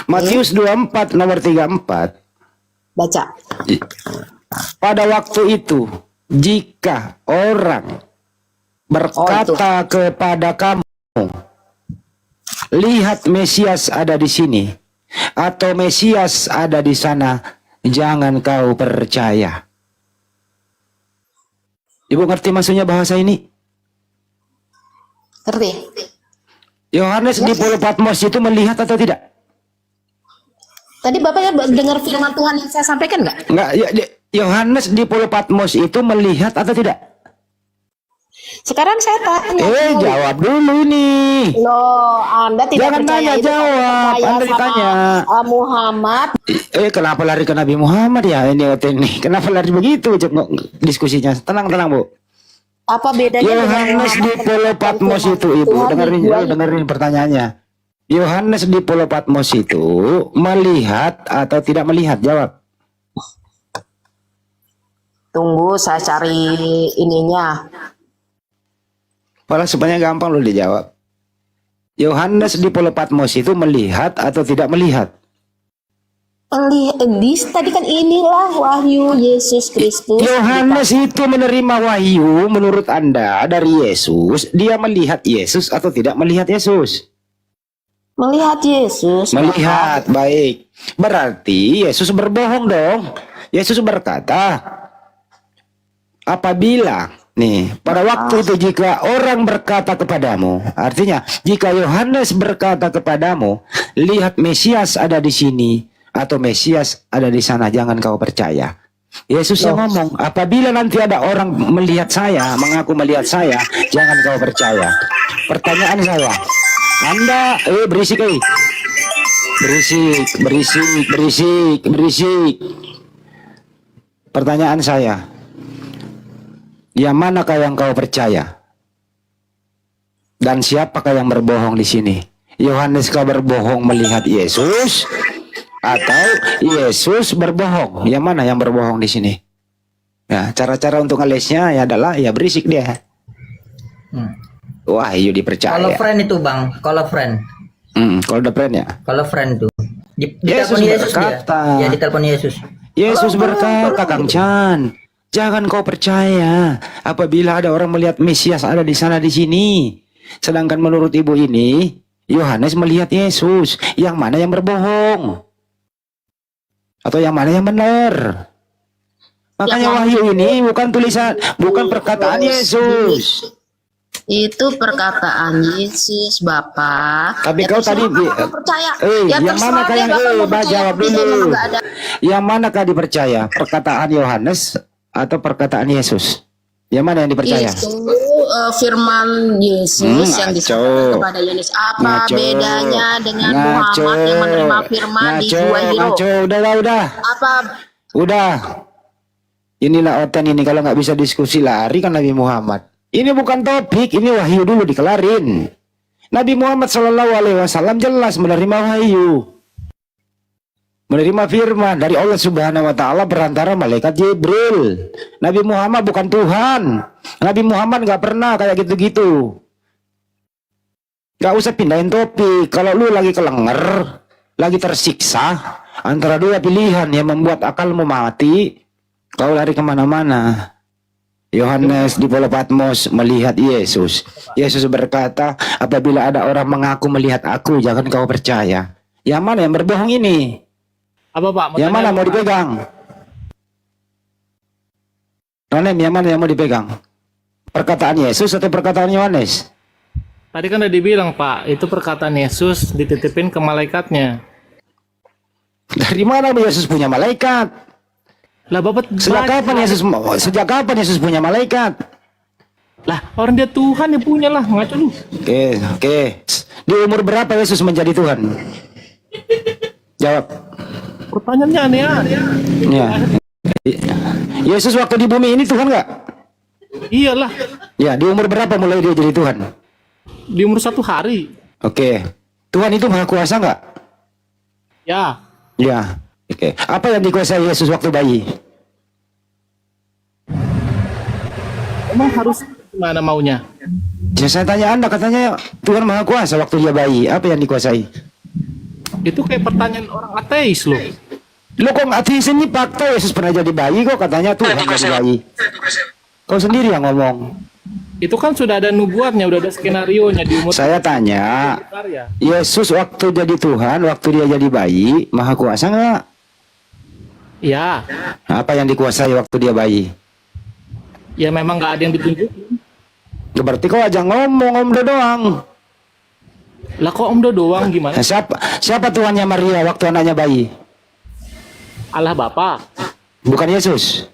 Matius 24 nomor 34. Baca. Pada waktu itu, jika orang berkata kepada kamu, lihat Mesias ada di sini, atau Mesias ada di sana, jangan kau percaya. Ibu ngerti maksudnya bahasa ini? Ngerti? Yohanes di Pulau Patmos itu melihat atau tidak? Tadi Bapak ya dengar firman Tuhan yang saya sampaikan nggak? Enggak, Yohanes di Pulau Patmos itu melihat atau tidak? Sekarang saya tanya. Jawab dulu nih. Loh, Anda tidak Jangan percaya tanya, itu jawab. percaya Anda sama, ditanya. Muhammad. Kenapa lari ke Nabi Muhammad ya ini nih? Kenapa lari begitu diskusinya? Tenang, Bu. Apa bedanya Yohanes di Pulau Patmos itu, Ibu, dengerin pertanyaannya. Yohanes di Pulau Patmos itu melihat atau tidak melihat? Jawab. Tunggu, saya cari ininya. Malah sebenarnya gampang loh dijawab. Yohanes di Pulau Patmos itu melihat atau tidak melihat? Tadi kan inilah wahyu Yesus Kristus. Yohanes itu menerima wahyu menurut Anda dari Yesus. Dia melihat Yesus atau tidak melihat Yesus? Melihat Yesus. Melihat, baik. Berarti Yesus berbohong dong. Yesus berkata, apabila nih pada waktu itu jika orang berkata kepadamu, artinya jika Yohanes berkata kepadamu, lihat Mesias ada di sini atau Mesias ada di sana, jangan kau percaya. Yesus yang ngomong, apabila nanti ada orang melihat saya, mengaku melihat saya, jangan kau percaya. Pertanyaan saya, Anda, berisik, berisik. Pertanyaan saya, yang manakah yang kau percaya? Dan siapakah yang berbohong di sini? Yohanes kau berbohong melihat Yesus? Atau Yesus berbohong? Yang mana yang berbohong di sini? Ya, cara-cara untuk ngelesnya ya adalah ya berisik dia. Wahyu Kalau dipercaya. friend itu bang, kalau friend, Kalau udah friend ya. kalau friend tuh. Yesus Ditelepon Yesus dia. berkata. Ya ditelepon Yesus. Yesus berkata, Kang Chan, jangan kau percaya apabila ada orang melihat Mesias ada di sana di sini. Sedangkan menurut ibu ini, Yohanes melihat Yesus. Yang mana yang berbohong? Atau yang mana yang benar? Makanya wahyu ini bukan tulisan, bukan perkataan Yesus. Itu perkataan Yesus, Bapak. Tapi kau tadi percaya. yang mana yang jawab dulu. Yang manakah dipercaya? Perkataan Yohanes atau perkataan Yesus? Yang mana yang dipercaya? Itu firman Yesus yang disampaikan kepada Yohanes. Apa bedanya dengan Muhammad yang menerima firman di Gua Hiro? Udah. Apa? Udah. Inilah oten ini, kalau nggak bisa diskusi lari kan Nabi Muhammad. Ini bukan topik, ini wahyu dulu dikelarin. Nabi Muhammad SAW jelas menerima wahyu. Menerima firman dari Allah Subhanahu wa taala perantara malaikat Jibril. Nabi Muhammad bukan Tuhan. Nabi Muhammad nggak pernah kayak gitu-gitu. Gak usah pindahin topik. Kalau lu lagi kelenger, lagi tersiksa antara dua pilihan yang membuat akalmu mati, kau lari kemana-mana. Yohanes di Pulau Patmos melihat Yesus. Yesus berkata, apabila ada orang mengaku melihat aku, jangan kau percaya. Yang mana yang berbohong ini? Apa Pak? Yang mana mau dipegang? Nonem, yang mana yang mau dipegang? Perkataan Yesus atau perkataan Yohanes? Tadi kan udah dibilang Pak, itu perkataan Yesus dititipin ke malaikatnya. Dari mana Yesus punya malaikat? Lah Bapak Sejak kapan Yesus punya malaikat? Lah orang dia Tuhan ya punya lah, ngaco lu. Oke. Di umur berapa Yesus menjadi Tuhan? Jawab. Pertanyaannya aneh. Ya. Yesus waktu di bumi ini Tuhan nggak? Iyalah, Ya, di umur berapa mulai dia jadi Tuhan? di umur 1 hari. Oke. Tuhan itu maha kuasa nggak? Ya, Ya. Oke. Apa yang dikuasai Yesus waktu bayi? emang harus gimana maunya? Ya, saya tanya Anda, katanya Tuhan maha kuasa waktu dia bayi. Apa yang dikuasai? Itu kayak pertanyaan orang ateis loh. Lo kok ateis ini fakta Yesus pernah jadi bayi kok katanya Tuhan jadi bayi. Kau sendiri yang ngomong. Itu kan sudah ada nubuatnya, udah ada skenario-nya di umur Saya tanya, karya. Yesus waktu jadi Tuhan, waktu dia jadi bayi, maha kuasa nggak? Ya, Apa yang dikuasai waktu dia bayi? ya memang nggak ada yang ditunjukin. Berarti kau aja ngomong Om Do doang. Lah kok Om Do doang gimana? Nah, siapa Tuhannya Maria waktu anaknya bayi? Allah Bapa. Bukan Yesus.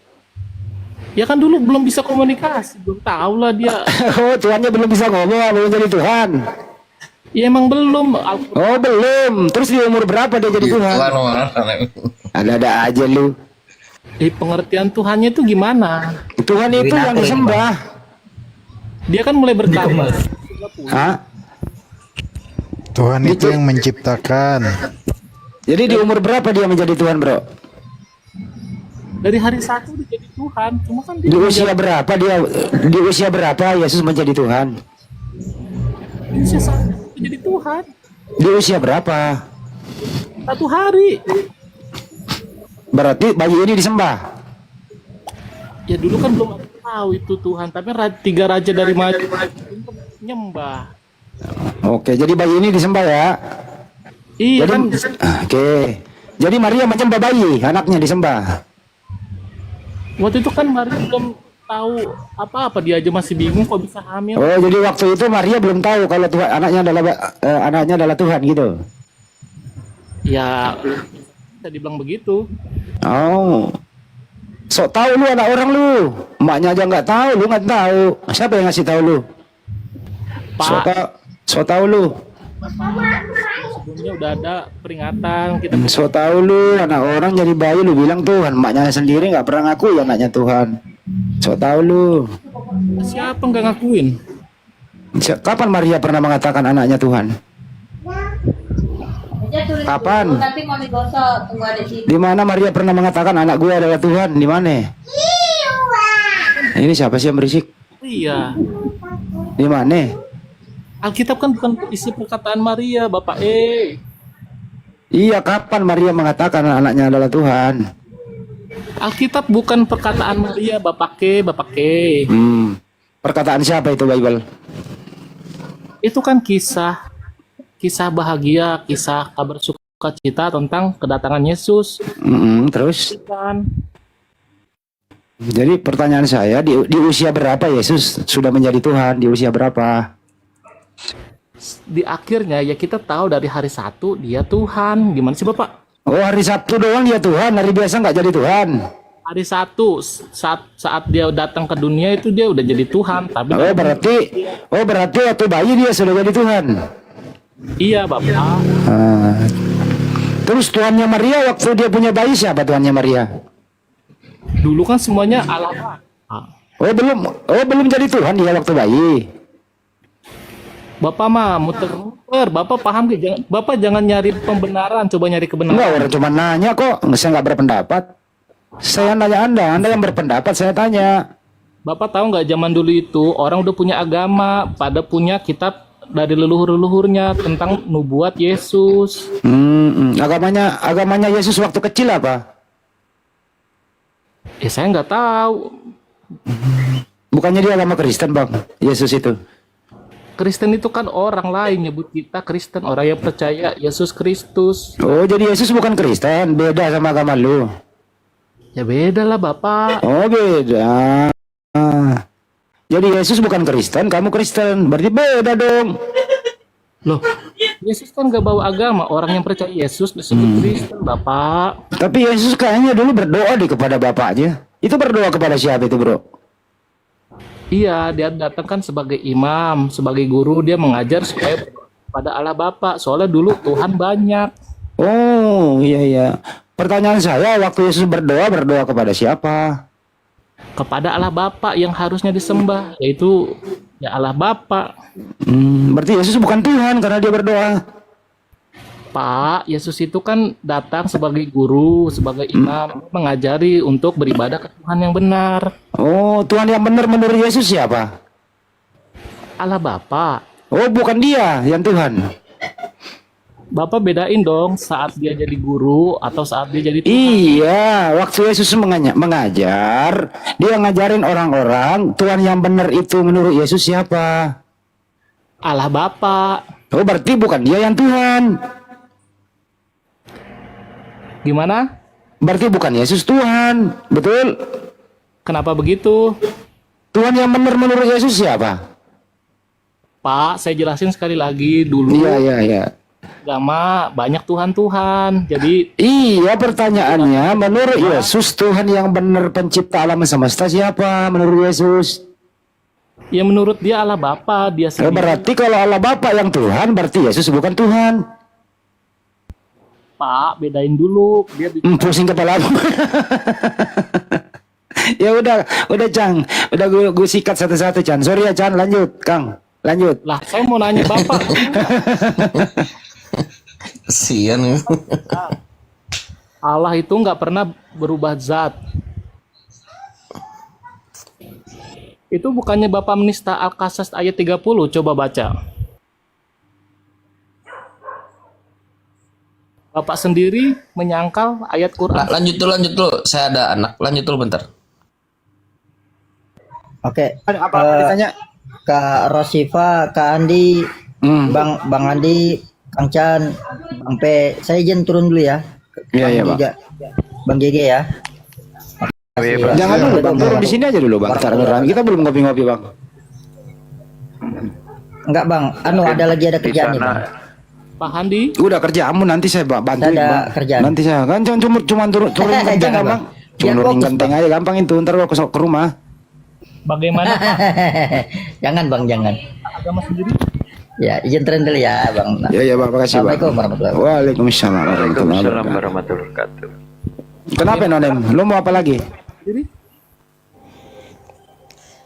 Ya kan dulu belum bisa komunikasi, belum tahu lah dia. Oh, Tuhannya belum bisa ngomong, belum jadi Tuhan. Ya emang belum. Oh, belum. Terus di umur berapa dia jadi Tuhan? Ada-ada aja lu. Di pengertian Tuhannya itu gimana? Tuhan itu yang disembah. Dia kan mulai bertambah. Hah? Tuhan itu yang menciptakan. Jadi di umur berapa dia menjadi Tuhan, bro? Dari hari 1 dia jadi Tuhan. Cuma kan Di usia berapa dia? Di usia berapa Yesus menjadi Tuhan? di usia 1 dia jadi Tuhan. Di usia berapa? 1 hari. Berarti bayi ini disembah. Ya dulu kan belum ada tahu itu Tuhan. Tapi 3 raja dari Majapahit nyembah. Oke, jadi bayi ini disembah ya. Iya Jadi, kan. oke. Jadi Maria menyembah bayi, anaknya disembah. Waktu itu kan Maria belum tahu apa-apa, dia aja masih bingung kok bisa hamil. Oh, jadi waktu itu Maria belum tahu kalau Tuhan anaknya adalah Tuhan gitu. Ya bisa dibilang begitu. Oh. Sok tahu lu anak orang lu. Emaknya aja nggak tahu, lu nggak tahu. Siapa yang ngasih tahu lu? Sok Pak, tahu, sok tahu lu. sebelumnya udah ada peringatan kita. Sok tahu lu anak orang jadi bayi lu bilang Tuhan, emaknya sendiri nggak pernah ngaku ya anaknya Tuhan. Sok tahu lu. Siapa nggak ngakuin? Kapan Maria pernah mengatakan anaknya Tuhan? Kapan? Nanti mau digosok, tunggu ada sini. Di mana Maria pernah mengatakan anak gue adalah Tuhan? Di mana? Ini siapa sih yang berisik? Iya. Di mana? Alkitab kan bukan isi perkataan Maria, Bapak. Iya, kapan Maria mengatakan anaknya adalah Tuhan? Alkitab bukan perkataan Maria, Bapak. Bapak. Perkataan siapa itu Bible? Itu kan kisah bahagia, kisah kabar sukacita tentang kedatangan Yesus. Terus? Kan? Jadi pertanyaan saya, di usia berapa Yesus sudah menjadi Tuhan? Di usia berapa? Di akhirnya ya kita tahu dari hari 1 dia Tuhan. Gimana sih Bapak? Oh, hari Sabtu doang dia Tuhan, hari biasa nggak jadi Tuhan. Hari 1 saat dia datang ke dunia itu dia udah jadi Tuhan. Tapi berarti waktu bayi dia sudah jadi Tuhan. iya Bapak. Terus tuannya Maria waktu dia punya bayi siapa tuannya Maria? Dulu kan semuanya Allah Bapak. Belum jadi Tuhan dia waktu bayi. Bapak mah muter-muter. Bapak paham gak? Bapak jangan nyari pembenaran, coba nyari kebenaran. Enggak, orang cuma nanya kok, saya nggak berpendapat. Saya nanya Anda yang berpendapat, saya tanya. Bapak tahu nggak zaman dulu itu orang udah punya agama, pada punya kitab dari leluhur-leluhurnya tentang nubuat Yesus. Agamanya Yesus waktu kecil apa? Saya nggak tahu. Bukannya dia agama Kristen bang, Yesus itu? Kristen itu kan orang lain nyebut kita Kristen, orang yang percaya Yesus Kristus. Oh, jadi Yesus bukan Kristen, beda sama agama lu? Ya beda lah Bapak. Oh, beda. Jadi Yesus bukan Kristen, kamu Kristen, berarti beda dong. Loh, Yesus kan gak bawa agama, orang yang percaya Yesus disebut Kristen Bapak. Tapi Yesus kayaknya dulu berdoa kepada Bapaknya. Itu berdoa kepada siapa itu bro? Iya, dia datang kan sebagai imam, sebagai guru, dia mengajar supaya pada Allah Bapa. Soalnya dulu Tuhan banyak. Oh, iya. Pertanyaan saya, waktu Yesus berdoa kepada siapa? Kepada Allah Bapa yang harusnya disembah, yaitu ya Allah Bapa. Berarti Yesus bukan Tuhan karena dia berdoa. Pak, Yesus itu kan datang sebagai guru, sebagai imam, mengajari untuk beribadah ke Tuhan yang benar. Oh, Tuhan yang benar menurut Yesus siapa? Allah Bapa. Oh, bukan dia yang Tuhan. Bapak bedain dong saat dia jadi guru atau saat dia jadi Tuhan. Iya, waktu Yesus mengajar, dia ngajarin orang-orang, Tuhan yang benar itu menurut Yesus siapa? Allah Bapa. Oh, berarti bukan dia yang Tuhan. Gimana? Berarti bukan Yesus Tuhan, betul? Kenapa begitu? Tuhan yang benar menurut Yesus siapa? Pak, saya jelasin sekali lagi dulu. Iya. Agama banyak Tuhan. Jadi Iya, pertanyaannya menurut Yesus Tuhan yang benar pencipta alam semesta siapa menurut Yesus? ya menurut dia Allah Bapa, dia Oh, sendiri. berarti kalau Allah Bapa yang Tuhan, berarti Yesus bukan Tuhan. Pak, bedain dulu. Dia bicara. Pusing kepala aku. Ya udah Cang, udah gue sikat satu-satu Chan. Sorry ya Chan, lanjut Kang, lanjut. Lah, saya mau nanya Bapak. Kasian. Allah itu nggak pernah berubah zat. Itu bukannya Bapak menista Al-Qasas ayat 30, coba baca. Bapak sendiri menyangkal ayat Quran. Lanjut dulu. Saya ada anak. Lanjut dulu bentar. Oke. Apa ditanya? Kak Rosifa, Kak Andi, Bang Andi, Kang Chan, Bang P. Saya izin turun dulu ya. Iya, Bang. Bang GG ya. Jangan dulu Bang, turun di sini aja dulu Bang. Kita belum ngopi-ngopi Bang. Enggak Bang, ada lagi kerjaan nih Bang. Pak Handi, Udah kerjamu nanti saya bantuin Saya ada Bang. kerjaan. Nanti saya kan cuma turun kerja Jangan, nggak, Bang. Bang. Biar turunin fokus, genteng Bang. aja gampang itu. Ntar gua ke rumah. Bagaimana Pak? Jangan Bang, jangan. Agama sendiri? Ya, izin tren dulu ya Bang. Ya ya Bang, makasih Bang. Assalamualaikum warahmatullahi wabarakatuh. Waalaikumsalam warahmatullahi wabarakatuh. Kenapa Nonem? Lu mau apa lagi?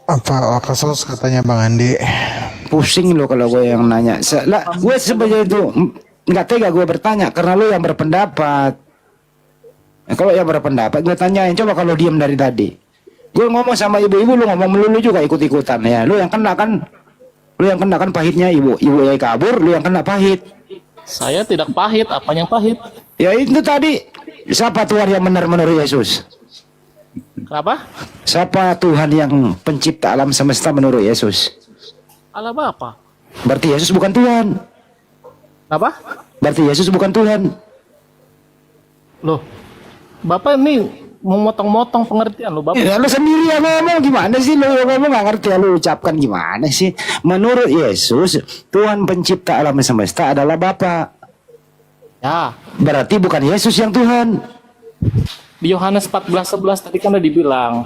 Apa kasus katanya Bang Andi? Pusing lo kalau gue yang nanya. Lah, gue sebenarnya itu nggak tega gue bertanya karena lo yang berpendapat. Nah, kalau yang berpendapat gue tanyain, coba kalau diam dari tadi. Gue ngomong sama ibu-ibu, lu ngomong melulu juga ikut-ikutan ya. Lu yang kena kan, pahitnya ibu yang kabur, lu yang kena pahit. Saya tidak pahit, apa yang pahit? Ya itu tadi, siapa Tuhan yang benar menurut Yesus? Kenapa? Siapa Tuhan yang pencipta alam semesta menurut Yesus? Allah Bapa. Berarti Yesus bukan Tuhan. Kenapa? Berarti Yesus bukan Tuhan. Loh, Bapak ini memotong-motong pengertian lo, Bapak. Ya, lu sendiri yang ngomong gimana sih? Lu yang ngomong nggak ngerti, lu ucapkan gimana sih? Menurut Yesus, Tuhan pencipta alam semesta adalah Bapa. Ya, Berarti bukan Yesus yang Tuhan. di Yohanes 14:11 tadi kan udah dibilang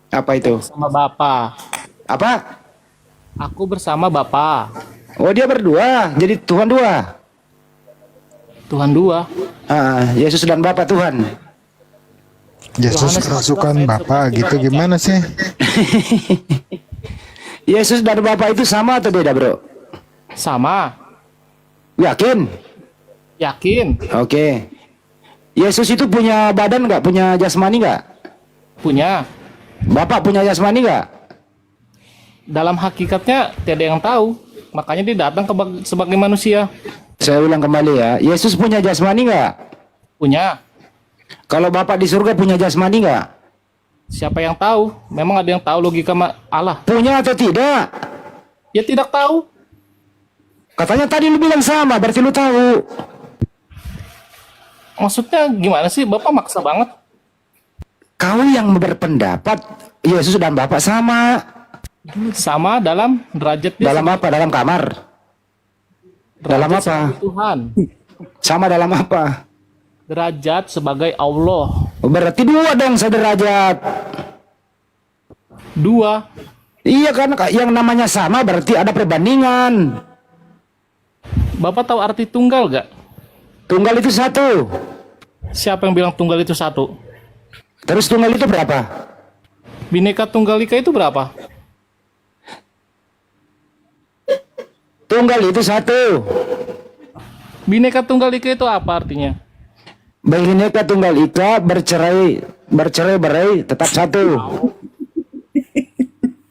Apa itu? sama Bapa. Apa? Aku bersama Bapa. Oh, dia berdua. Jadi Tuhan dua. Tuhan dua. Yesus dan Bapa Tuhan. Yesus kerasukan Bapak gitu gimana sih? Yesus dan Bapa itu sama atau beda, Bro? Sama. Yakin? Yakin? Oke. Yesus itu punya badan nggak? Punya jasmani nggak? Punya. Bapak punya jasmani nggak? Dalam hakikatnya tidak yang tahu. Makanya dia datang sebagai manusia. Saya ulang kembali ya. Yesus punya jasmani nggak? Punya. Kalau Bapak di surga punya jasmani nggak? Siapa yang tahu? Memang ada yang tahu logika Allah. Punya atau tidak? Ya tidak tahu. Katanya tadi lu bilang sama, berarti lu tahu. Maksudnya gimana sih? Bapak maksa banget. Kau yang berpendapat Yesus dan Bapak sama. Sama dalam derajat dia Dalam apa? Dalam kamar? Dalam derajat apa? sebagai Tuhan. Sama dalam apa? Derajat sebagai Allah. Berarti dua dong sederajat. Dua. Iya kan, yang namanya sama berarti ada perbandingan. Bapak tahu arti tunggal gak? Tunggal itu satu. Siapa yang bilang tunggal itu satu? Terus tunggal itu berapa? Bineka Tunggal Ika itu berapa? Tunggal itu satu. Bineka Tunggal Ika itu apa artinya? Bineka Tunggal Ika bercerai-berai tetap satu.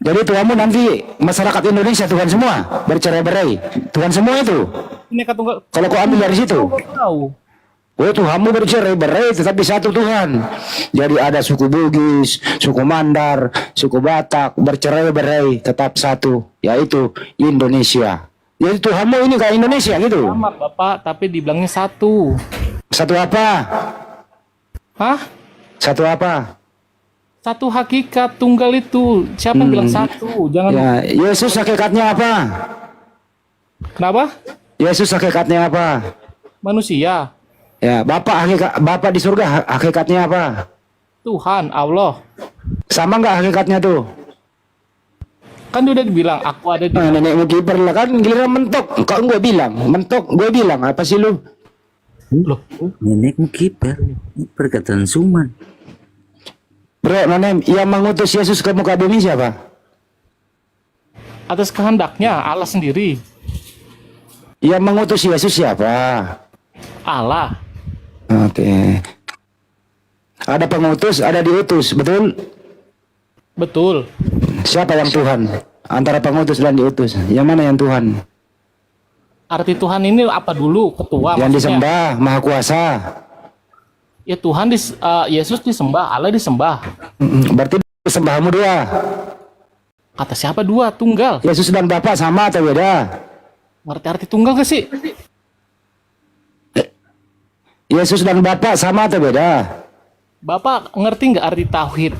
Jadi Tuhanmu nanti masyarakat Indonesia Tuhan semua bercerai-berai. Tuhan semua itu. Bineka Tunggal. Kalau kau ambil dari situ. Tahu. Oh, Tuhanmu bercerai-berai tetapi satu Tuhan. Jadi ada suku Bugis, suku Mandar, suku Batak bercerai-berai tetap satu, yaitu Indonesia. Jadi Tuhanmu ini kayak Indonesia gitu. Sama Bapak, tapi dibilangnya satu. Satu apa? Hah? Satu apa? Satu hakikat tunggal itu. Siapa yang bilang satu? Jangan. Ya, Yesus hakikatnya apa? Kenapa? Yesus hakikatnya apa? Manusia. Ya, Bapak di surga hakikatnya apa? Tuhan, Allah. Sama nggak hakikatnya tuh? Kan dia udah dibilang, aku ada di... Nenekmu kiper lah kan, giliran mentok. Kok gue bilang, mentok gue bilang apa sih lu? Loh, Nenekmu kiper, perkataan Suman. Bro, Nonem, yang mengutus Yesus ke muka bumi siapa? atas kehendaknya Allah sendiri. Yang mengutus Yesus siapa? Allah. Oke. Ada pengutus, ada diutus, betul? Betul. Siapa yang Tuhan? Antara pengutus dan diutus, yang mana yang Tuhan? Arti Tuhan ini apa dulu? Ketua Yang maksudnya. disembah, maha kuasa. Ya Tuhan, Yesus disembah, Allah disembah. Berarti sembahmu dua. Kata siapa dua? Tunggal. Yesus dan Bapa sama atau beda? Ngerti arti tunggal gak sih? Yesus dan Bapa sama atau beda? Bapak ngerti nggak arti tauhid?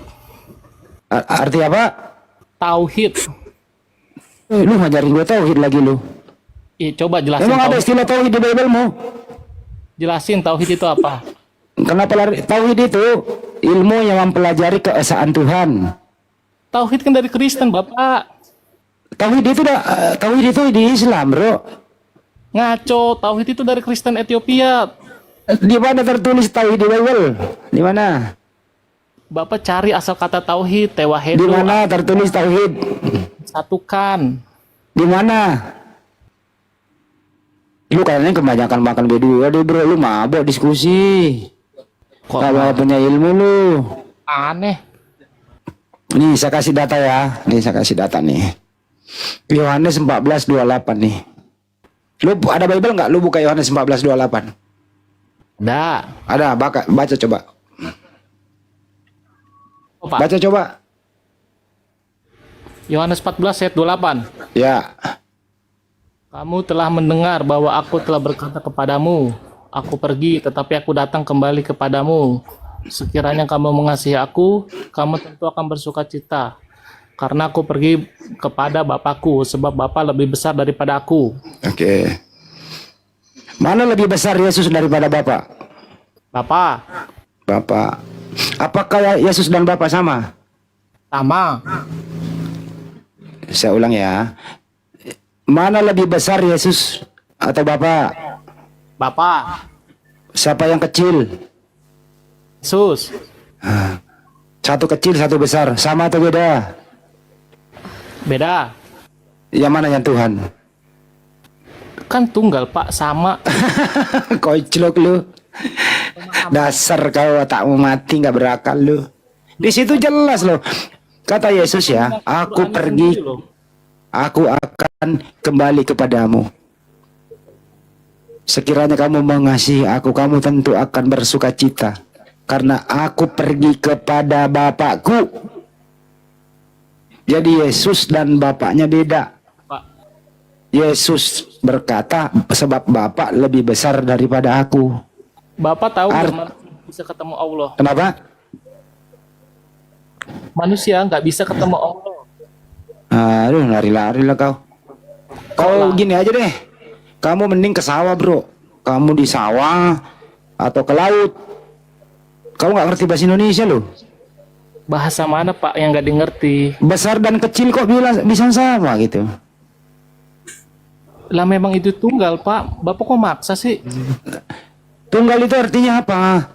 Arti apa? Tauhid. Lu ngajarin gue tauhid lagi lu. Coba jelasin Emang ada tauhid. istilah tauhid di Bible-mu? Jelasin tauhid itu apa? Kenapa lari tauhid itu? ilmu yang mempelajari keesaan Tuhan. Tauhid kan dari Kristen, Bapak. Tauhid itu di Islam, bro. Ngaco, tauhid itu dari Kristen Ethiopia. Di mana tertulis tauhid di Bible? Di mana? Bapak cari asal kata tauhid, Di tewahedo, mana tertulis tauhid? satukan. Di mana? Lu kayaknya kebanyakan makan berdua deh, bro. Lu mabok diskusi. Kok Kalau punya ilmu lu. aneh. Nih saya kasih data ya. Nih saya kasih data nih. Yohanes 14:28 nih. Lu ada Bible nggak? Lu buka Yohanes 14:28. Dah. Ada, baca coba. Oh, Pak. Baca coba. Yohanes 14 ayat 28. Ya. Kamu telah mendengar bahwa aku telah berkata kepadamu, aku pergi tetapi aku datang kembali kepadamu. Sekiranya kamu mengasihi aku, kamu tentu akan bersukacita. Karena aku pergi kepada Bapakku, sebab Bapa lebih besar daripada aku. Oke. Mana lebih besar Yesus daripada Bapa? Bapa, Bapa. Apakah Yesus dan Bapa sama? sama. Saya ulang ya. Mana lebih besar Yesus atau Bapa? Bapa, Siapa yang kecil? Yesus, Satu kecil, satu besar. Sama atau beda? beda. Yang mana yang Tuhan? Kan tunggal, Pak, sama. Koclok lu. Dasar kau otakmu mati nggak berakal lu. Di situ jelas loh. Kata Yesus ya, aku pergi, aku akan kembali kepadamu. Sekiranya kamu mengasihi aku, kamu tentu akan bersukacita. Karena aku pergi kepada Bapakku. Jadi Yesus dan Bapaknya beda. Pak. Yesus berkata, sebab Bapak lebih besar daripada aku. Bapak tahu nggak manusia bisa ketemu Allah? Kenapa? Manusia nggak bisa ketemu Allah. Aduh, lari-lari lah kau. Kau gini aja deh. Kamu mending ke sawah, bro. Kamu di sawah atau ke laut. Kamu nggak ngerti bahasa Indonesia loh. Bahasa mana, Pak, yang nggak dimengerti? Besar dan kecil kok bisa sama gitu. Lah memang itu tunggal, Pak. Bapak kok maksa sih? Tunggal itu artinya apa?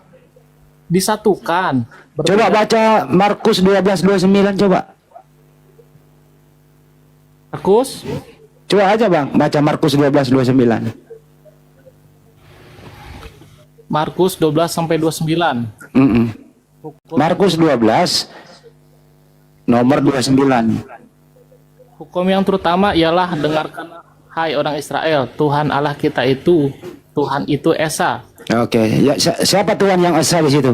Disatukan. Coba baca Markus 12:29 coba. Markus, Coba aja bang, baca Markus 12:29. Markus 12 sampai 29. Markus 12 nomor 29. Hukum yang terutama ialah dengarkan hai orang Israel, Tuhan Allah kita itu, Tuhan itu Esa. Oke, ya, siapa Tuhan yang esa di situ?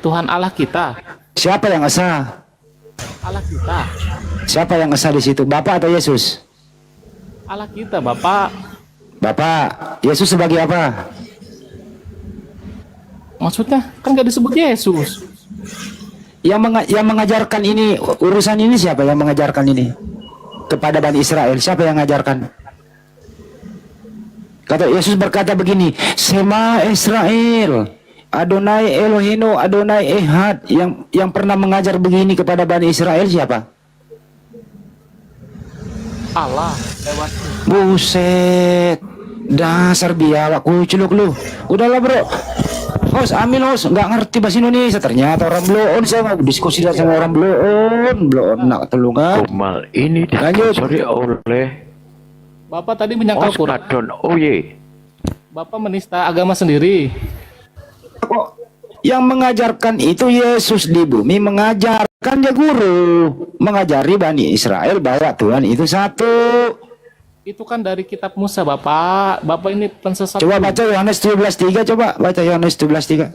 Tuhan Allah kita, Siapa yang esa? Allah kita, Siapa yang esa di situ? Bapak atau Yesus? Allah kita, Bapak. Bapak. Yesus sebagai apa? Maksudnya kan gak disebut Yesus. Yang mengajarkan ini, urusan ini siapa yang mengajarkan ini? Kepada Bani Israel, siapa yang mengajarkan? Kata Yesus berkata begini, Sema Israel, Adonai Elohino, Adonai Ehad. Yang pernah mengajar begini kepada Bani Israel siapa? Allah lewat. Buset, dasar biawak kuculuk lu. Udahlah bro, host ambil host, nggak ngerti bahasa Indonesia. Ternyata orang bloon. Saya mau diskusi sama orang bloon nak telungan. Kumal ini Lanjut. disponsori oleh Bapak tadi menyangkal Quran. Ospadon Oye. Bapak menista agama sendiri. Kok yang mengajarkan itu Yesus di bumi, mengajarkan dia guru, mengajari Bani Israel bahwa Tuhan itu satu. Itu kan dari kitab Musa, Bapak. Bapak ini pensesat. Coba baca Yohanes 17:3, coba baca Yohanes 17:3.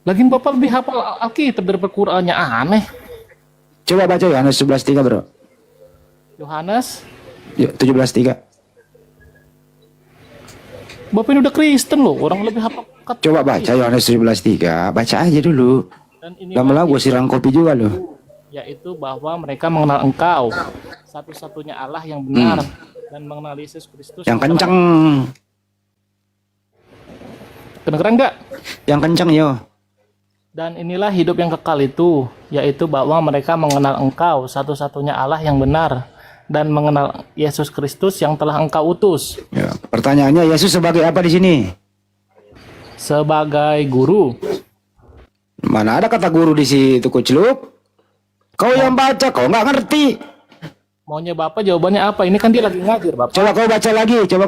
Lagian Bapak lebih hafal Alkitab daripada Qur'annya, aneh. Coba baca Yohanes 17:3 bro. Yohanes, 17:3. Bapak ini udah Kristen loh, orang lebih hafal. Coba baca Yohanes 17:3, baca aja dulu. Dan ini Lama-lama gue siram kopi juga loh. yaitu bahwa mereka mengenal Engkau, satu-satunya Allah yang benar, dan mengenal Yesus Kristus. Yang kencang, Kedengeran nggak? yang kencang yo. Dan inilah hidup yang kekal itu, yaitu bahwa mereka mengenal Engkau, satu-satunya Allah yang benar, dan mengenal Yesus Kristus yang telah Engkau utus. Ya, pertanyaannya Yesus sebagai apa di sini? Sebagai guru. Mana ada kata guru di situ, Kuclup? Kau yang baca, kau nggak ngerti. Maunya Bapak jawabannya apa? Ini kan dia lagi ngajar, Bapak. Coba kau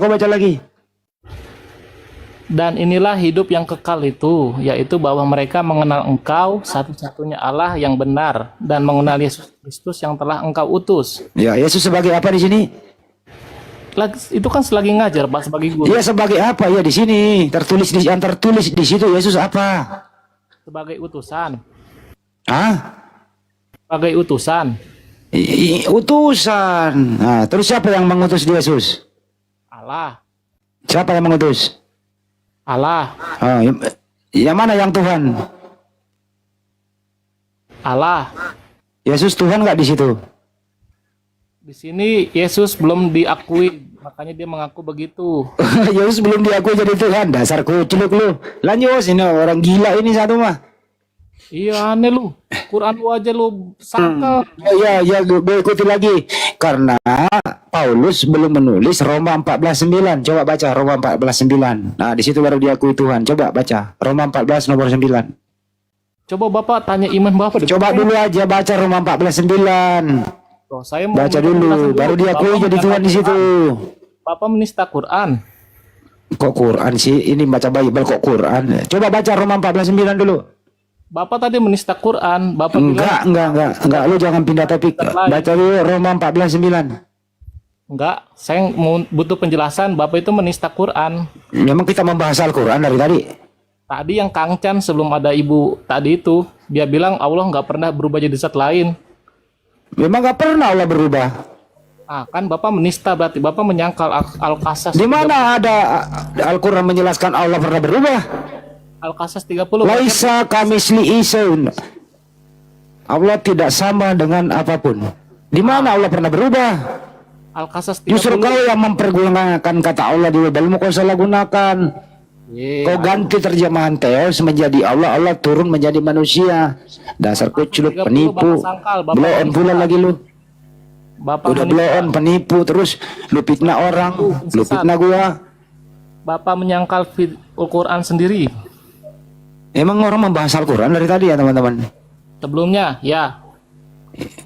baca lagi. Dan inilah hidup yang kekal itu, yaitu bahwa mereka mengenal Engkau, satu-satunya Allah yang benar, dan mengenal Yesus Kristus yang telah Engkau utus. Ya, Yesus sebagai apa di sini? Itu kan selagi ngajar, Pak, sebagai guru. Iya, sebagai apa ya di sini? Tertulis di situ Yesus apa? Sebagai utusan. Hah? Sebagai utusan. Utusan. Nah, terus siapa yang mengutus Yesus? Allah. Siapa yang mengutus? Allah. Ah, yang mana yang Tuhan? Allah. Yesus Tuhan nggak di situ? Di sini Yesus belum diakui, makanya dia mengaku begitu. Yesus belum diakui jadi Tuhan. Dasar Kuclup lu. Lanjut, ini orang gila ini satu mah. Iya, aneh lu. Quran lu aja lu sangkal. Ya, gue ikuti lagi. Karena Paulus belum menulis Roma 14:9. Coba baca Roma 14:9. Nah, di situ baru diakui Tuhan. Coba baca Roma 14 nomor 9. Coba Bapak tanya iman Bapak. Coba dulu aja baca Roma 14:9. Tuh, saya mau Baca dulu, baru diakui jadi Tuhan di situ. Bapak menista Quran. Kok Quran sih? Ini baca Bible kok Quran? Coba baca Roma 14:9 dulu. Bapak tadi menista Quran. Bapak Enggak. Lu jangan pindah topik. Baca dulu Roma 14:9. Enggak, saya mau butuh penjelasan. Bapak itu menista Quran. Memang kita membahas Al-Quran dari tadi. Tadi yang Kang Chan sebelum ada ibu tadi itu, dia bilang Allah nggak pernah berubah jadi zat lain. Memang nggak pernah Allah berubah. Ah, kan Bapak menista, berarti Bapak menyangkal Al-Qasas. Di mana ada Al-Quran menjelaskan Allah pernah berubah? Al-Qasas 30. Laisa kamisli isun. Allah tidak sama dengan apapun. Di mana Allah pernah berubah? Al-Qasas 30. Justru kau yang mempergunakan kata Allah di Bible, kau salah gunakan. Kau ganti terjemahan Theos menjadi Allah, Allah turun menjadi manusia. Dasar Kuclup, penipu. Blow on pula lagi lu. Bapak Udah blow on, penipu, terus lu fitnah orang, lu fitnah gua. Bapak menyangkal Al-Quran sendiri. Emang orang membahas Al-Quran dari tadi ya teman-teman? Sebelumnya, ya.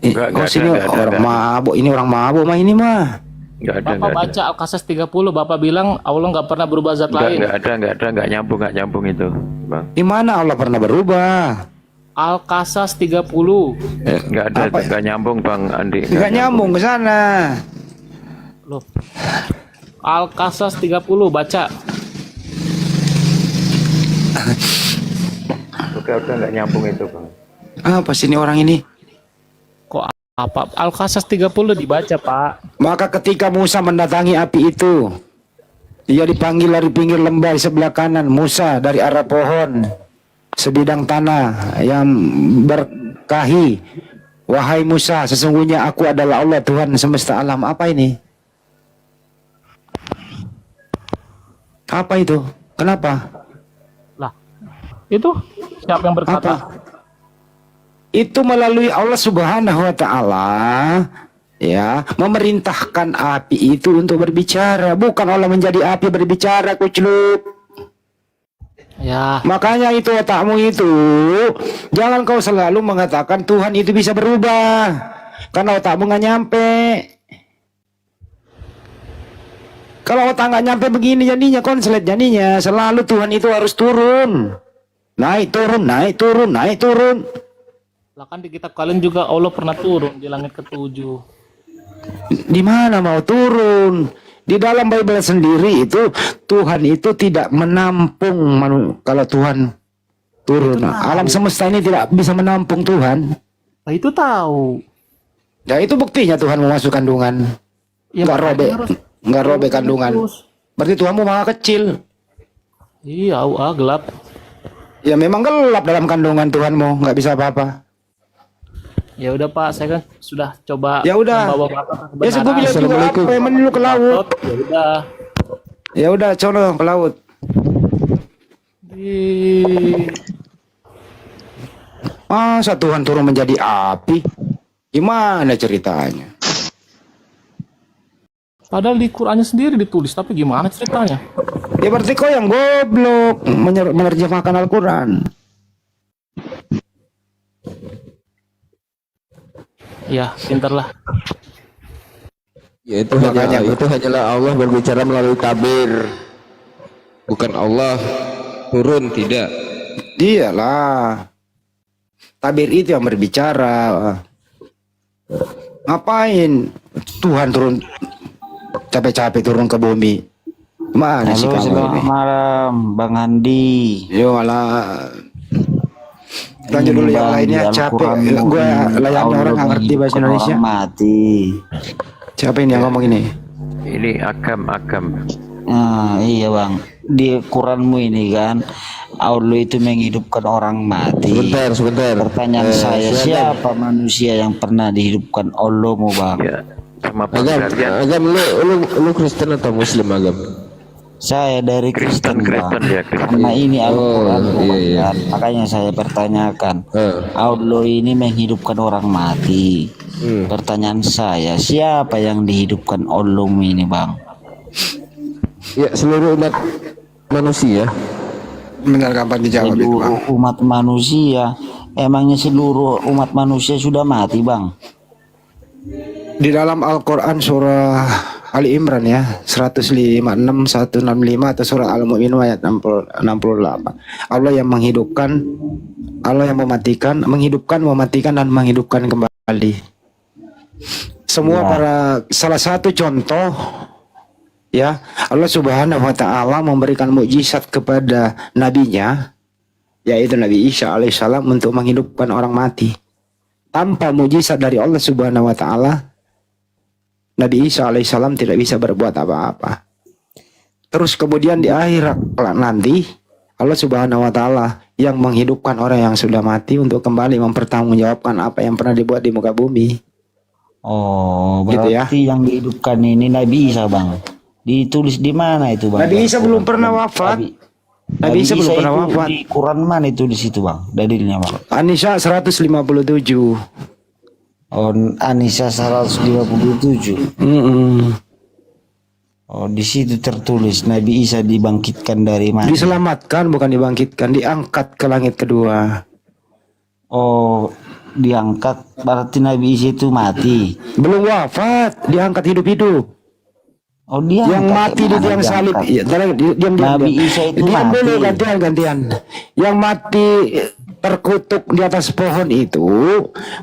Kok sini orang mabuk, ini orang mabuk mah ini mah. Bapak baca Al-Qasas 30, Bapak bilang Allah nggak pernah berubah zat lain. Nggak nyambung itu, Bang. Di mana Allah pernah berubah? Al-Qasas 30. Nggak nyambung, Bang Andi. Nggak nyambung ke sana. Loh. Al-Qasas 30 baca. Udah nggak nyambung itu, Bang. Apa sih ini orang ini? Kok apa? Al-Qasas 30 dibaca, Pak. Maka ketika Musa mendatangi api itu, ia dipanggil dari pinggir lembah di sebelah kanan. Musa dari arah pohon, sebidang tanah yang berkahi. Wahai Musa, sesungguhnya aku adalah Allah Tuhan semesta alam. Apa ini? Apa itu? Kenapa? Lah, itu siapa yang berkata? Apa? Itu melalui Allah Subhanahu wa Ta'ala, ya, memerintahkan api itu untuk berbicara. Bukan Allah menjadi api berbicara, Kuclup. Ya. Makanya itu otakmu itu, jangan kau selalu mengatakan Tuhan itu bisa berubah, karena otakmu nggak nyampe. Kalau otak nggak nyampe begini jadinya konslet, jadinya selalu Tuhan itu harus turun, naik turun, naik turun, naik turun. Lah kan di kitab kalian juga Allah pernah turun di langit ke-7. Di mana mau turun? Di dalam Bible sendiri itu Tuhan itu tidak menampung kalau Tuhan turun. Alam semesta ini tidak bisa menampung Tuhan. Nah, itu tahu. Ya itu buktinya Tuhan mau masuk kandungan. Ya, Nggak robek kandungan. Berarti Tuhanmu maha kecil. Iya, gelap. Ya memang gelap dalam kandungan Tuhanmu, nggak bisa apa-apa. Ya udah Pak, saya kan sudah coba Ya udah. membawa Bapak ke kebenaran. Ya saya bilang juga apa yang dulu ke laut. Ya udah. Ya udah, cono ke laut. Masa Tuhan turun menjadi api? Gimana ceritanya? Padahal di Qurannya sendiri ditulis, tapi gimana ceritanya? Ya berarti kau yang goblok menerjemahkan Al-Quran. Ya, pintarlah. Ya itu hanyalah Allah berbicara melalui tabir. Bukan Allah turun, tidak. Iyalah. Tabir itu yang berbicara. Ngapain Tuhan turun capek-capek turun ke bumi? Mana sih kamu selamat ini? malam Bang Andi. Yo malah. Lanjut dulu yang lainnya, capek. Gue layaknya orang nggak ngerti bahasa Indonesia. Mati. Siapa ini yang ngomong ini? Ini Agam. Nah, iya Bang. Di Quranmu ini kan Allah itu menghidupkan orang mati. Sebentar. Pertanyaan saya, siapa manusia yang pernah dihidupkan Allahmu Bang? Ya, sama Agam, pengertian lu Kristen atau Muslim, Agam? Saya dari Kristen Bang. ya, Kristen. Karena ini Al-Quran iya. Bang. Makanya saya pertanyakan, Allah ini menghidupkan orang mati. Pertanyaan saya, siapa yang dihidupkan Allahmu ini Bang? Ya, seluruh umat manusia. Benar kapan dijawab itu, Bang? Seluruh umat manusia. Emangnya seluruh umat manusia sudah mati Bang? Di dalam Al-Quran surah Ali Imran ya 156 165 atau surah Al-Mu'minun ayat 68. Allah yang menghidupkan, Allah yang mematikan, menghidupkan, mematikan dan menghidupkan kembali. Semua para salah satu contoh ya, Allah Subhanahu wa taala memberikan mukjizat kepada nabinya yaitu Nabi Isa alaihissalam untuk menghidupkan orang mati. Tanpa mukjizat dari Allah Subhanahu wa taala, Nabi Isa alaihissalam tidak bisa berbuat apa-apa. Terus kemudian di akhir nanti Allah Subhanahu wa taala yang menghidupkan orang yang sudah mati untuk kembali mempertanggungjawabkan apa yang pernah dibuat di muka bumi. Oh, Gitu berarti ya. yang dihidupkan ini Nabi Isa Bang. Ditulis di mana itu Bang? Nabi Isa belum pernah wafat. Nabi Isa belum pernah itu wafat. Di Quran mana itu di situ Bang? Dalilnya Bang. An-Nisa 157. Oh, An-Nisa 157. Oh, di situ tertulis Nabi Isa dibangkitkan dari mati. Diselamatkan bukan dibangkitkan, diangkat ke langit kedua. Oh, diangkat berarti Nabi Isa itu mati. Belum wafat, diangkat hidup-hidup. Oh, dia Yang mati di tiang salib. Iya, diam. Nabi Isa itu Diam mati. dulu, gantian. Yang mati terkutuk di atas pohon itu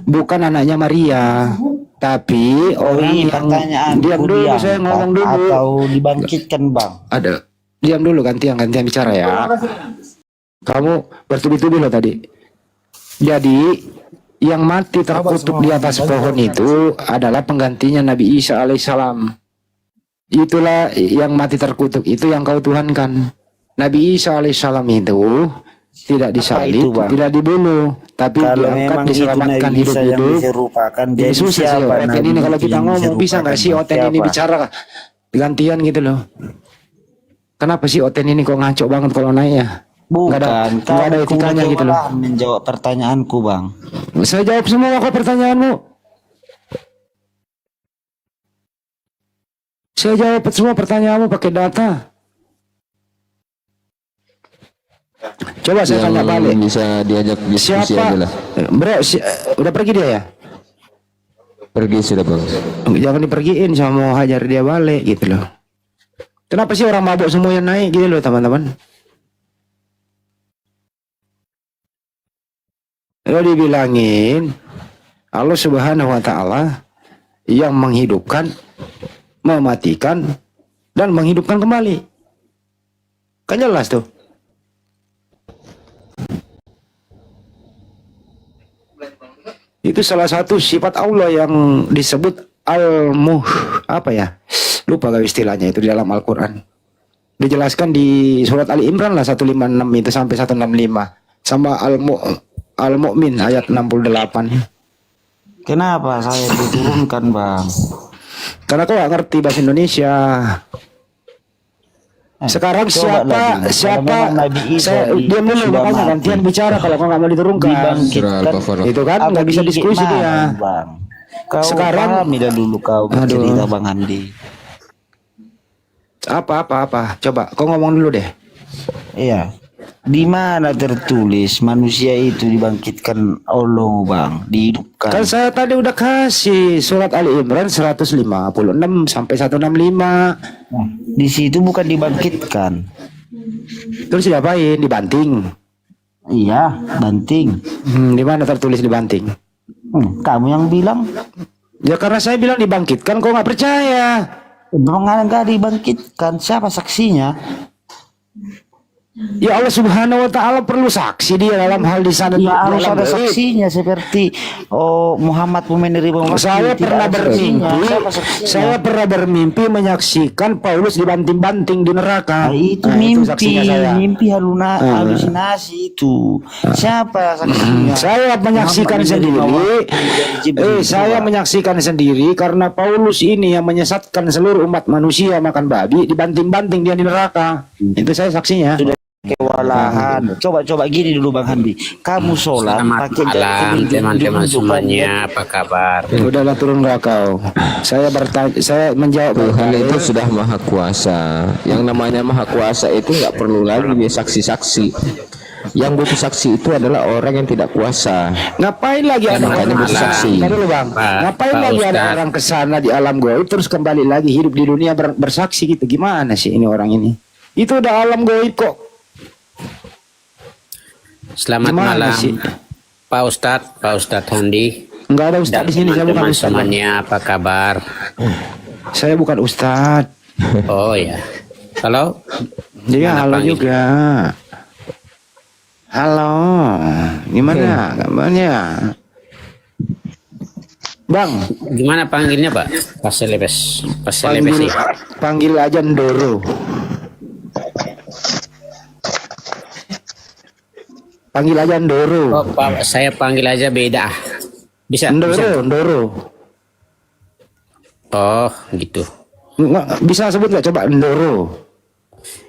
bukan anaknya Maria, tapi orang Ini yang pertanyaanku, diam dulu, diangkat saya ngomong dulu. atau dibangkitkan Bang? Ada. Diam dulu, gantian bicara ya. Kamu bertubi-tubi loh tadi. Jadi yang mati terkutuk di atas pohon itu adalah penggantinya Nabi Isa alaihissalam. Itulah yang mati terkutuk, itu yang kau tuhankan. Nabi Isa alaihissalam itu tidak disalib, tidak dibunuh, tapi Kalau diangkat, memang itu diselamatkan Nabi Isa yang hidup-hidup. diserupakan, Ini jadi susah sih siapa Oten Nabi ini kalau itu kita yang ngomong bisa nggak sih diserupakan, Oten Bang? ini Siapa? bicara gantian gitu loh. Kenapa sih Oten ini kok ngaco banget kalau naik ya? Bukan, nggak ada etikanya gitu loh. Menjawab pertanyaanku Bang. Saya jawab semua kok pertanyaanmu. Saya jawab semua pertanyaanmu pakai data. Coba saya tanya balik. Bisa diajak diskusi Siapa? aja lah. Bro, udah pergi dia ya? Pergi sudah Bang. Jangan dipergiin sama mau hajar dia balik gitu loh. Kenapa sih orang mabuk semua yang naik gitu loh teman-teman? Lo dibilangin Allah Subhanahu wa taala yang menghidupkan, mematikan dan menghidupkan kembali. Kan jelas tuh. Itu salah satu sifat Allah yang disebut apa ya? Lupa gak istilahnya itu di dalam Al-Quran. Dijelaskan di surat Ali Imran lah 156 itu sampai 165. Sama Al-Mu'min ayat 68. Kenapa saya diturunkan Bang? Karena kau gak ngerti bahasa Indonesia. Sekarang Coba lagi. Kalau memang Nabi Isa diam dulu sudah makanya mati, gantian bicara kalau kau nggak mau diturunkan. dibangkitkan. Surah Al-Baqarah. Itu kan Apa nggak bisa gigit diskusi mana, dia. Bang? Kau Sekarang- pahami dah dulu kau bercerita Bang Handi. Apa? Coba kau ngomong dulu deh. Iya. Di mana tertulis manusia itu dibangkitkan Allah, Bang, dihidupkan? Kan saya tadi udah kasih surat Ali Imran 156 sampai 165. Nah, di situ bukan dibangkitkan. Terus diapain? Dibanting. Iya, banting. Di mana tertulis dibanting? Kamu yang bilang. Ya karena saya bilang dibangkitkan, kau nggak percaya. Enggak dibangkitkan. Siapa saksinya? Ya Allah Subhanahu wa taala perlu saksi dia dalam hal di sana. Ya harus dalam ada gaib. saksinya seperti Muhammad menerima wahyu. Saya Tidak pernah ada saksinya. bermimpi, Siapa saksinya? saya pernah bermimpi menyaksikan Paulus dibanting-banting di neraka. Nah, itu Nah, mimpi, saksinya saya. mimpi halusinasi itu. Siapa saksinya? Saya menyaksikan Muhammad sendiri. menerima wahyu dari Jibril. Saya menyaksikan sendiri karena Paulus ini yang menyesatkan seluruh umat manusia makan babi, dibanting-banting dia di neraka. Itu saya saksinya. Kewalahan. Coba gini dulu Bang Handi. Kamu sholat pakai Malam teman-teman semuanya, apa kabar? Udahlah turun kau. Saya menjawab Tuhan itu sudah maha kuasa. Yang namanya maha kuasa itu nggak perlu lagi dia saksi-saksi. Yang butuh saksi itu adalah orang yang tidak kuasa. Ngapain lagi ada makanya orang bersaksi. Bentar dulu Bang. Ngapain Pak lagi ada Ustadz. orang kesana di alam gaib terus kembali lagi hidup di dunia bersaksi gitu. Gimana sih ini orang ini? Itu udah alam gaib kok. Selamat Gimana malam, sih? Pak Ustadz Handi. Enggak ada ustaz Dan di sini, saya bukan teman-teman ustaz. semuanya, apa kabar? Saya bukan ustaz. Oh ya, kalau Dia Mana halo panggil? juga. Halo, gimana kabarnya? Bang, gimana panggilnya Pak? Paselebes panggil, panggil aja Ndoro. Panggil aja Ndoro. Oh, Pak, saya panggil aja beda. Bisa? Ndoro, Ndoro. Oh, gitu. Nggak, bisa sebut nggak coba Ndoro?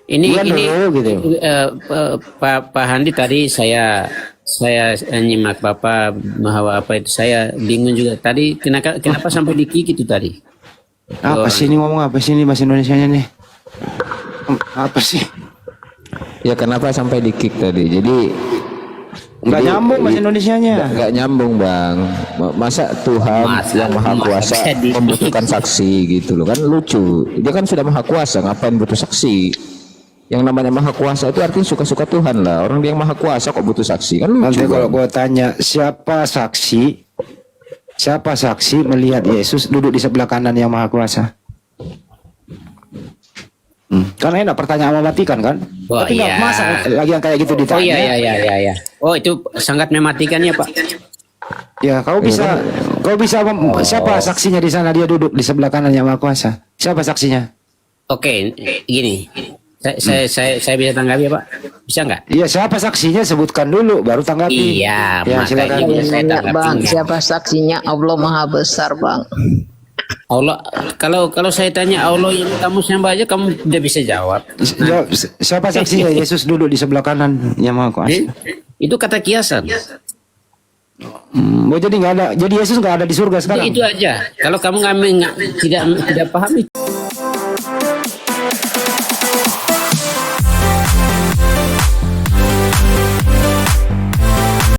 Ini Bukan Ndoro gitu. Pak Handi tadi saya nyimak Bapak bahwa apa itu saya bingung juga tadi kenapa sampai di kick itu tadi. Apa sih ini ngomong apa sih ini bahasa Indonesianya nih? Apa sih? Ya kenapa sampai di kick tadi? Jadi Nggak nyambung bahasa Indonesianya. nggak nyambung Bang. Masa Tuhan yang maha kuasa membutuhkan saksi gitu loh, kan lucu. Dia kan sudah maha kuasa, ngapain butuh saksi? Yang namanya maha kuasa itu artinya suka-suka Tuhan lah. Orang yang maha kuasa kok butuh saksi? Kan lucu. Nanti kalau Bang. gue tanya siapa saksi melihat Yesus duduk di sebelah kanan yang maha kuasa? Kan enak pertanyaan mematikan kan? Oh, Tapi nggak iya. masa lagi yang kayak gitu Oh ditanya. iya. Oh itu sangat mematikan ya Pak. Ya kau bisa siapa saksinya di sana dia duduk di sebelah kanan yang maha kuasa? Siapa saksinya? Oke, gini. Saya bisa tanggapi ya Pak? Bisa nggak? Iya siapa saksinya sebutkan dulu baru tanggapi. Iya, Ya, makanya silakan. saya Nanya, tanggapi. Bang, siapa saksinya? Allah Maha Besar, Bang. Allah, kalau saya tanya Allah yang kamu sembah aja kamu udah bisa jawab. Siapa saksinya Yesus duduk di sebelah kanan yang maha kuasa? Itu kata kiasan. Oh jadi nggak ada, jadi Yesus nggak ada di surga sekarang. Itu aja. Kalau kamu tidak paham itu.